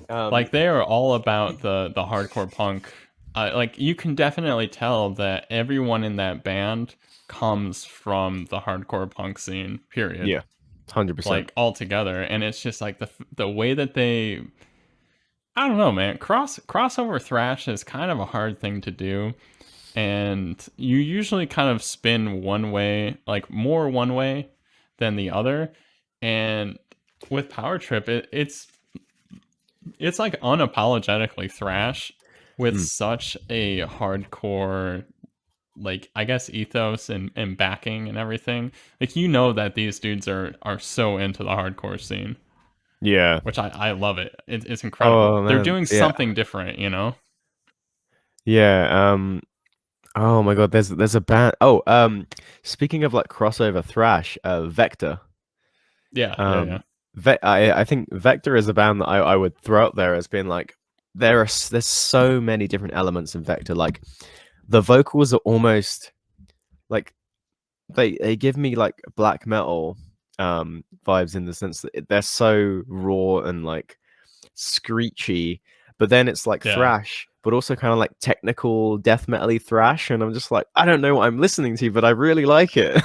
Like they are all about the hardcore punk. Like you can definitely tell that everyone in that band comes from the hardcore punk scene. Period. Yeah, 100%. Like all together, and it's just like the way that they. I don't know, man. Crossover thrash is kind of a hard thing to do, and you usually kind of spin one way, like more one way than the other. And with Power Trip, it's like unapologetically thrash with Mm. such a hardcore, like I guess ethos and backing and everything. Like you know that these dudes are so into the hardcore scene, Yeah. which I love it. It's incredible. Oh They're man. doing Yeah. something different, you know. Yeah. Oh my God, there's a band. Oh, speaking of like crossover thrash, Vector. Yeah, yeah, Um, yeah. I think Vector is a band that I would throw up there as being like there's so many different elements in Vector. Like the vocals are almost like they give me like black metal vibes in the sense that they're so raw and like screechy, but then it's like Yeah. thrash, but also kind of like technical death metal-y thrash, and I'm just like, I don't know what I'm listening to, but I really like it.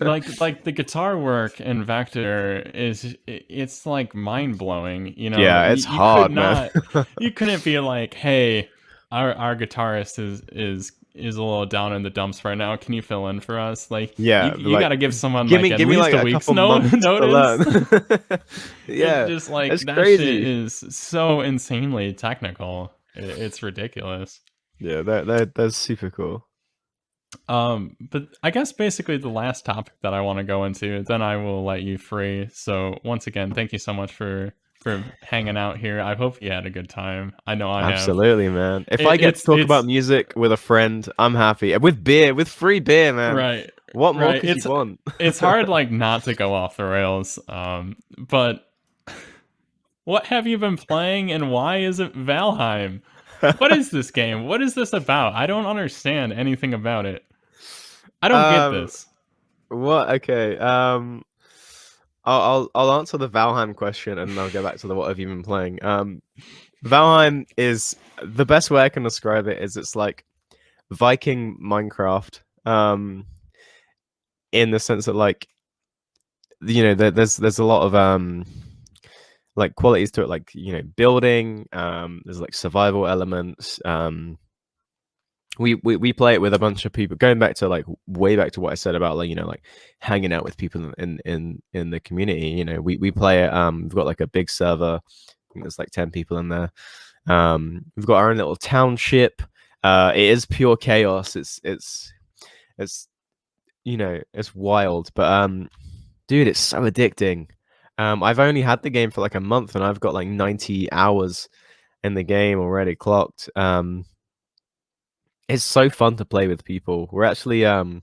Like the guitar work in Vector it's like mind blowing. You know, Yeah, it's you could hard, man. not, you couldn't be like, hey, our guitarist is a little down in the dumps right now. Can you fill in for us? Like Yeah, you got like to give someone like at give me least like a a week's couple months to notice. learn. It's Yeah, just like it's that shit crazy. is so insanely technical. It's ridiculous. Yeah, that's super cool. But I guess basically the last topic that I want to go into, then I will let you free. So once again, thank you so much for hanging out here. I hope you had a good time. I know I have. Absolutely, man. If I get to talk about It's music with a friend, I'm happy. With beer, with free beer, man. right, What more right. could you want? It's hard like not to go off the rails. But what have you been playing and why is it Valheim? What is this game? What is this about? I don't understand anything about it. I don't get um, this. what? Okay. I'll answer the Valheim question and then I'll go back to the what have you been playing. Valheim is the best way I can describe it is it's like Viking Minecraft. In the sense that like you know there's a lot of like qualities to it, like you know building. There's like survival elements. we play it with a bunch of people. Going back to like way back to what I said about like like hanging out with people in the community. We play it. We've got like a big server. I think there's like 10 people in there. We've got our own little township. It is pure chaos. It's it's wild, but dude, it's so addicting. I've only had the game for like a month, and I've got like 90 hours in the game already clocked. It's so fun to play with people. We're actually I'm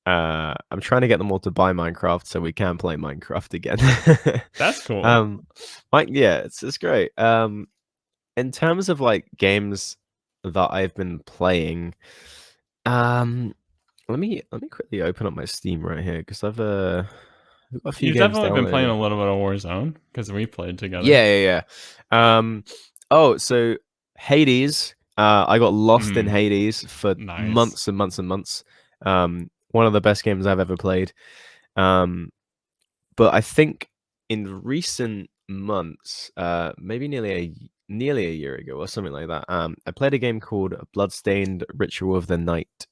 trying to get them all to buy Minecraft so we can play Minecraft again. That's cool. Yeah, it's great. In terms of like games that I've been playing, let me quickly open up my Steam right here because I've got a few You've games definitely been playing downloaded. a little bit of Warzone because we played together. Yeah. Oh, so Hades. I got lost in Hades for Nice. months and months and months. One of the best games I've ever played. But I think in recent months, maybe nearly a year ago or something like that, I played a game called Bloodstained Ritual of the Night.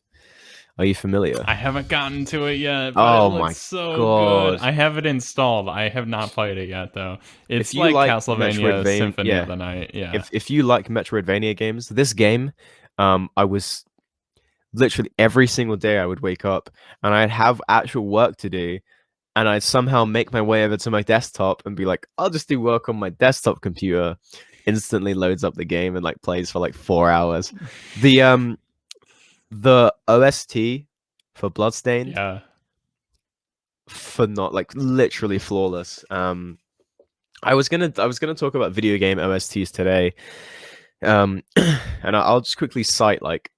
Are you familiar? I haven't gotten to it yet, but it Oh looks my so good. god. I have it installed. I have not played it yet, though. If It's you like like Castlevania Metroidvania, Symphony of yeah. the Night. Yeah. If you like Metroidvania games, this game, I was literally every single day I would wake up and I'd have actual work to do, and I'd somehow make my way over to my desktop and be like, I'll just do work on my desktop computer. Instantly loads up the game and like plays for like 4 hours. The OST for Bloodstained, Yeah. for not like literally flawless. I was gonna talk about video game OSTs today, and I'll just quickly cite like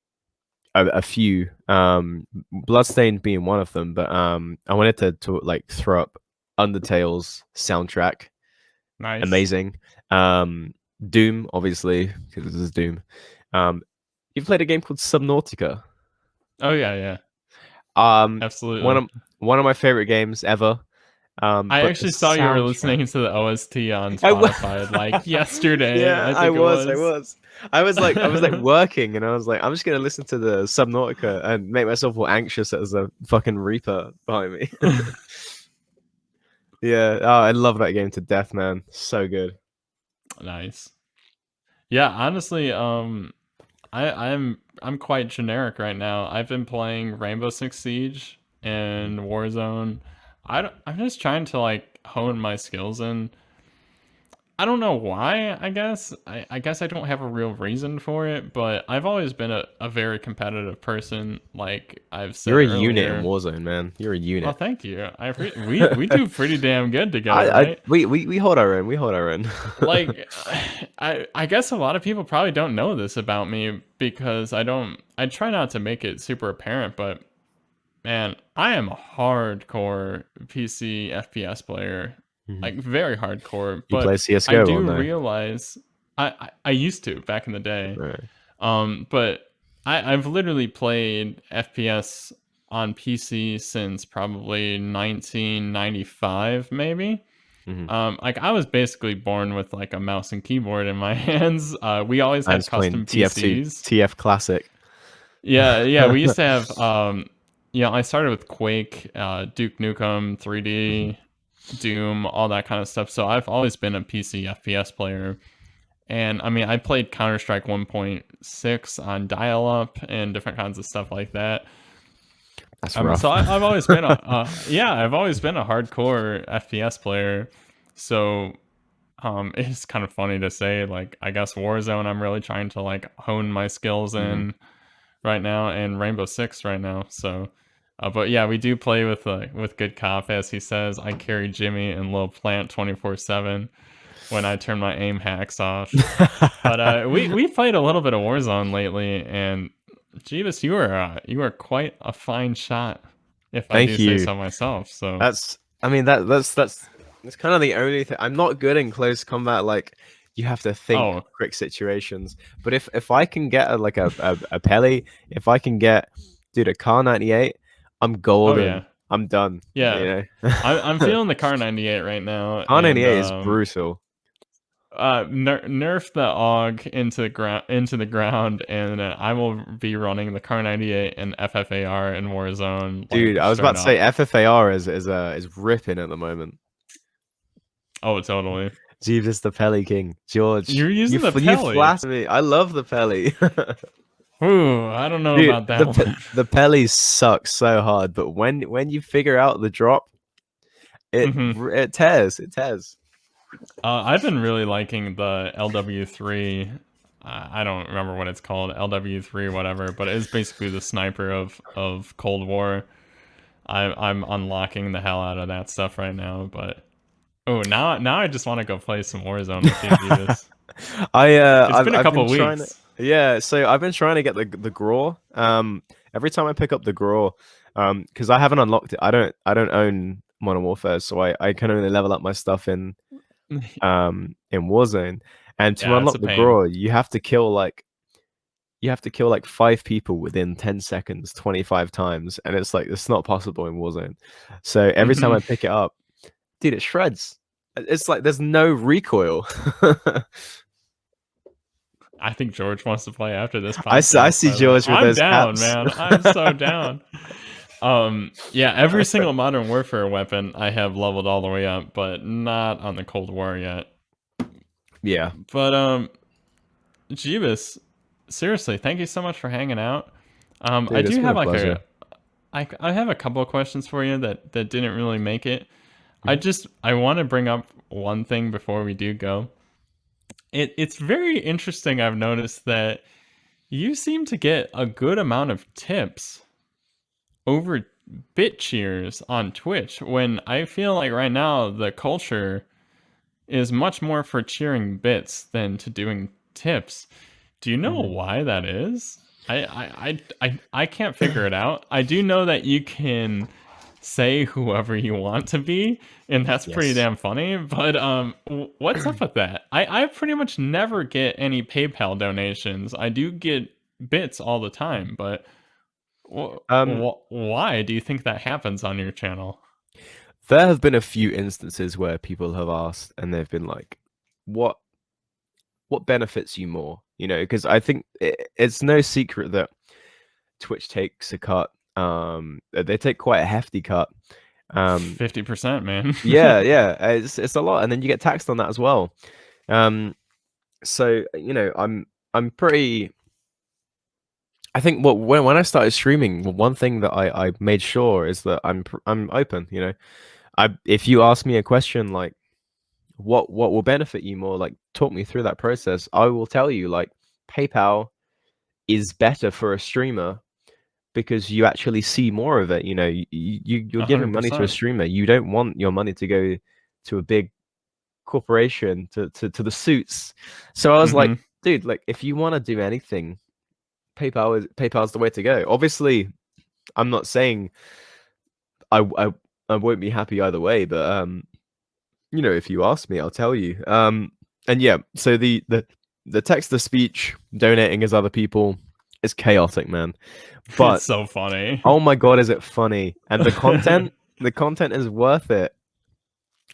a few, Bloodstained being one of them. But I wanted to like throw up Undertale's soundtrack, Nice. amazing. Doom, obviously, because this is Doom. You've played a game called Subnautica. Oh, yeah. Um, one Absolutely. of one of my favorite games ever. I But the actually saw you were soundtrack. listening to the OST on I wa- Spotify like yesterday, yeah, I think it I was. was. I was like working, and I was like, I'm just gonna listen to the Subnautica and make myself all anxious as a fucking Reaper behind me. Yeah, oh, I love that game to death, man. So good. Nice. Yeah, honestly, I'm quite generic right now. I've been playing Rainbow Six Siege and Warzone. I'm just trying to like hone my skills in. I don't know why, I guess. I guess I don't have a real reason for it, but I've always been a very competitive person, like I've You're said a unit in earlier. Warzone, man. You're a Well, unit. thank you. We do pretty damn good together, right? We hold our own. We hold our own. Like I guess a lot of people probably don't know this about me because I try not to make it super apparent, but man, I am a hardcore PC FPS player. Mhm. Like very hardcore, You play but I CS:GO or do no? realize I used to back in the day. Right. But I've literally played FPS on PC since probably 1995 maybe. Mhm. Like I was basically born with like a mouse and keyboard in my hands. We always I'm had just playing custom TF2, PCs. TF Classic. Yeah, we used to have I started with Quake, Duke Nukem, Mhm. 3D, Doom, all that kind of stuff. So I've always been a PC FPS player. And I mean, I played Counter-Strike 1.6 on dial-up and different kinds of stuff like that. That's rough. So I've always been I've always been a hardcore FPS player. So it's kind of funny to say, like, I guess Warzone I'm really trying to like hone my skills Mhm. in right now, and Rainbow Six right now. So, but yeah, we do play with Good Cop, as he says. I carry Jimmy and Lil Plant 24/7 when I turn my aim hacks off. But we played a little bit of Warzone lately, and Jeebus, you are quite a fine shot, if I do Thank say you. so myself. So, That's I mean that's kind of the only thing. I'm not good in close combat. Like you have to think oh, quick situations. But if I can get a Pele, if I can get dude a car 98, I'm oh yeah, golden. I'm done. yeah. You I'm know. feeling the car 98 right now, Car and 98 is brutal. nerf the AUG into the ground, and I will be running the Car 98 and FFAR in Warzone, Dude, like I was about straight to say up. FFAR is ripping at the moment. Oh, totally. Jeeves the Pelly King. George, You're using the you Pelly. flatter me. I love the Pelly. Ooh, I don't know Dude, about that one. the Pelly sucks so hard, but when you figure out the drop, hmm it tears. It tears. I've been really liking the LW3. I don't remember what it's called, LW3 whatever, but it's basically the sniper of Cold War. I'm unlocking the hell out of that stuff right now, but oh, now I just want to go play some Warzone with you, Jeebus. It's been a I've been couple trying to, weeks. yeah, so I've been trying to get the Graw. Every time I pick up the Graw, because I haven't unlocked it. I don't own Modern Warfare, so I can only level up my stuff in Warzone. And to Yeah, it's unlock a the pain. Graw, you have to kill like 5 people within 10 seconds 25 times, and it's not possible in Warzone. So every time hmm I pick it up, dude, it shreds. It's like there's no recoil. I think George wants to play after this I podcast, see by the way. George with I'm those down, caps. man. I'm so down. Yeah, every single Modern Warfare weapon I have leveled all the way up, but not on the Cold War yet. Yeah, But Jeebus, seriously, thank you so much for hanging out. I dude, it's do been have a like pleasure. I have a couple of questions for you that didn't really make it. Mhm. I want to bring up one thing before we do go. It's very interesting. I've noticed that you seem to get a good amount of tips over bit cheers on Twitch when I feel like right now the culture is much more for cheering bits than to doing tips. Do you know Mhm. why that is? I can't figure it out. I do know that you can say whoever you want to be, and that's pretty Yes. damn funny. But what's up with that? I pretty much never get any PayPal donations. I do get bits all the time, but Um, why do you think that happens on your channel? there have been a few instances where people have asked, and they've been like, "What benefits you more?" You know, because I think it's no secret that Twitch takes a cut. They take quite a hefty cut. Um, 50%, man. yeah, yeah, it's a lot, and then you get taxed on that as well. Um, so I'm pretty. I think when I started streaming, one thing that I made sure is that I'm open. You know, I if you ask me a question like what will benefit you more, like talk me through that process, I will tell you like PayPal is better for a streamer because you actually see more of it. You know, you're giving money to a 100%. streamer. You don't want your money to go to a big corporation to the suits. So I was like, Mhm. dude, like if you want to do anything, PayPal's the way to go. Obviously, I'm not saying I I, I won't be happy either way, but if you ask me, I'll tell you. And yeah, so the text to speech donating as other people is chaotic, man. It's But so funny. oh my god, is it funny? And the content is worth it.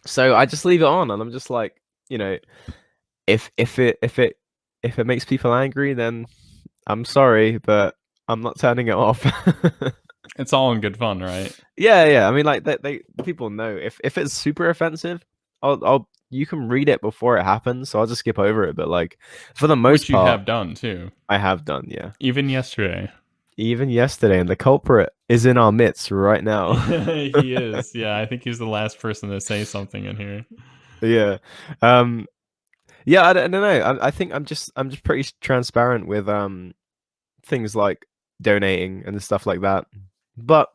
So I just leave it on, and I'm just like, if it makes people angry, then I'm sorry, but I'm not turning it off. It's all in good fun, right? Yeah, yeah. I mean, like they people know if it's super offensive, I'll you can read it before it happens, so I'll just skip over it. But like for the most Which you part, have done too. I have done, yeah. Even yesterday. Even yesterday, and the culprit is in our midst right now. He is. Yeah, I think he's the last person to say something in here. Yeah. Um. Yeah. I don't know. I think I'm just pretty transparent with things like donating and stuff like that. But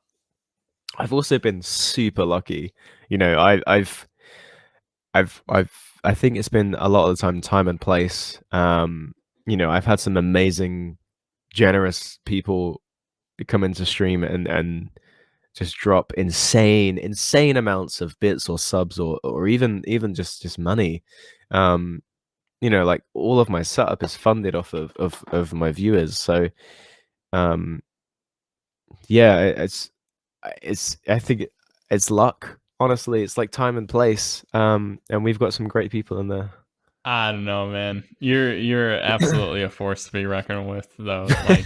I've also been super lucky. You know, I've I think it's been a lot of the time and place. I've had some amazing, generous people come into stream and just drop insane amounts of bits or subs or even just money. Um, like all of my setup is funded off of my viewers. So um, yeah, it's I think it's luck. Honestly, it's like time and place. And we've got some great people in there. I don't know, man. You're absolutely a force to be reckoned with, though. Like,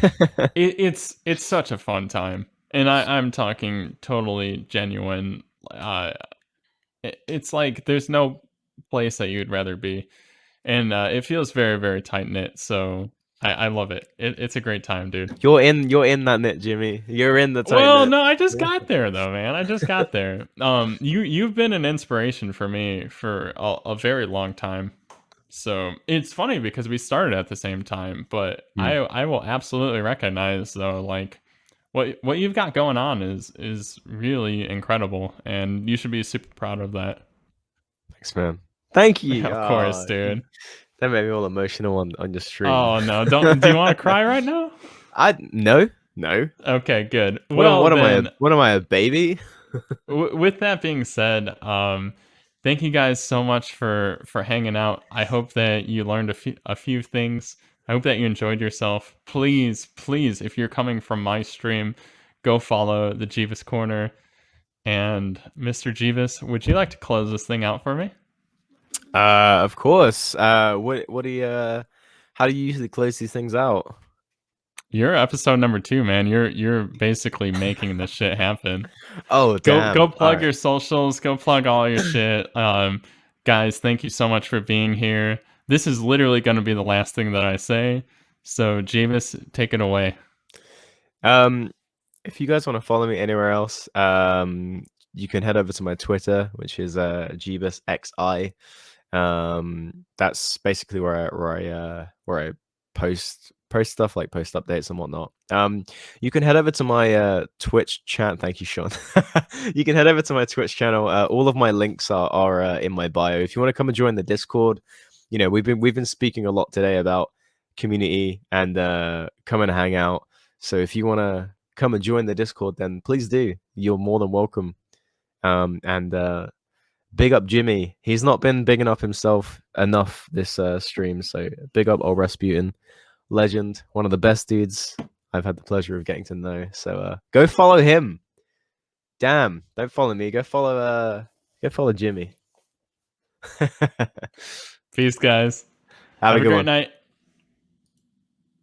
it's such a fun time, and I'm talking totally genuine. Uh, it's like there's no place that you'd rather be, and it feels very very tight knit. So I love it. It's a great time, dude. You're in that knit, Jimmy. You're in the tight Well, knit. no, I just got there though, man. I just got there. You've been an inspiration for me for a very long time. So it's funny because we started at the same time, but Hmm. I will absolutely recognize though, like what you've got going on is really incredible, and you should be super proud of that. Thanks, man. Thank you. Of course, dude. That made me all emotional on your stream. Oh no, don't do you want to cry right now? No. Okay, good. What am Well what am I then, what am I, a baby? with that being said, thank you guys so much for hanging out. I hope that you learned a few things. I hope that you enjoyed yourself. Please, please, if you're coming from my stream, go follow the Jeebus Corner. And Mr. Jeebus, would you like to close this thing out for me? Of course. What do you how do you usually close these things out? You're episode number 2, man. You're basically making this shit happen. Oh, Go damn. All plug right. your socials, go plug all your shit. Guys, thank you so much for being here. This is literally going to be the last thing that I say. So, Javis, take it away. Um, if you guys want to follow me anywhere else, you can head over to my Twitter, which is JebusXI. That's basically where I post stuff, like post updates and whatnot. You can head over to my Twitch chat. Thank you, Sean. You can head over to my Twitch channel. All of my links are in my bio. If you want to come and join the Discord, we've been speaking a lot today about community and come and hang out. So if you want to come and join the Discord, then please do. You're more than welcome. And big up Jimmy. He's not been bigging up himself enough this stream. So big up OldRasputin, legend, one of the best dudes I've had the pleasure of getting to know. So go follow him. Damn, don't follow me. Go follow Jimmy. Peace, guys. Have Have a a good great one. night.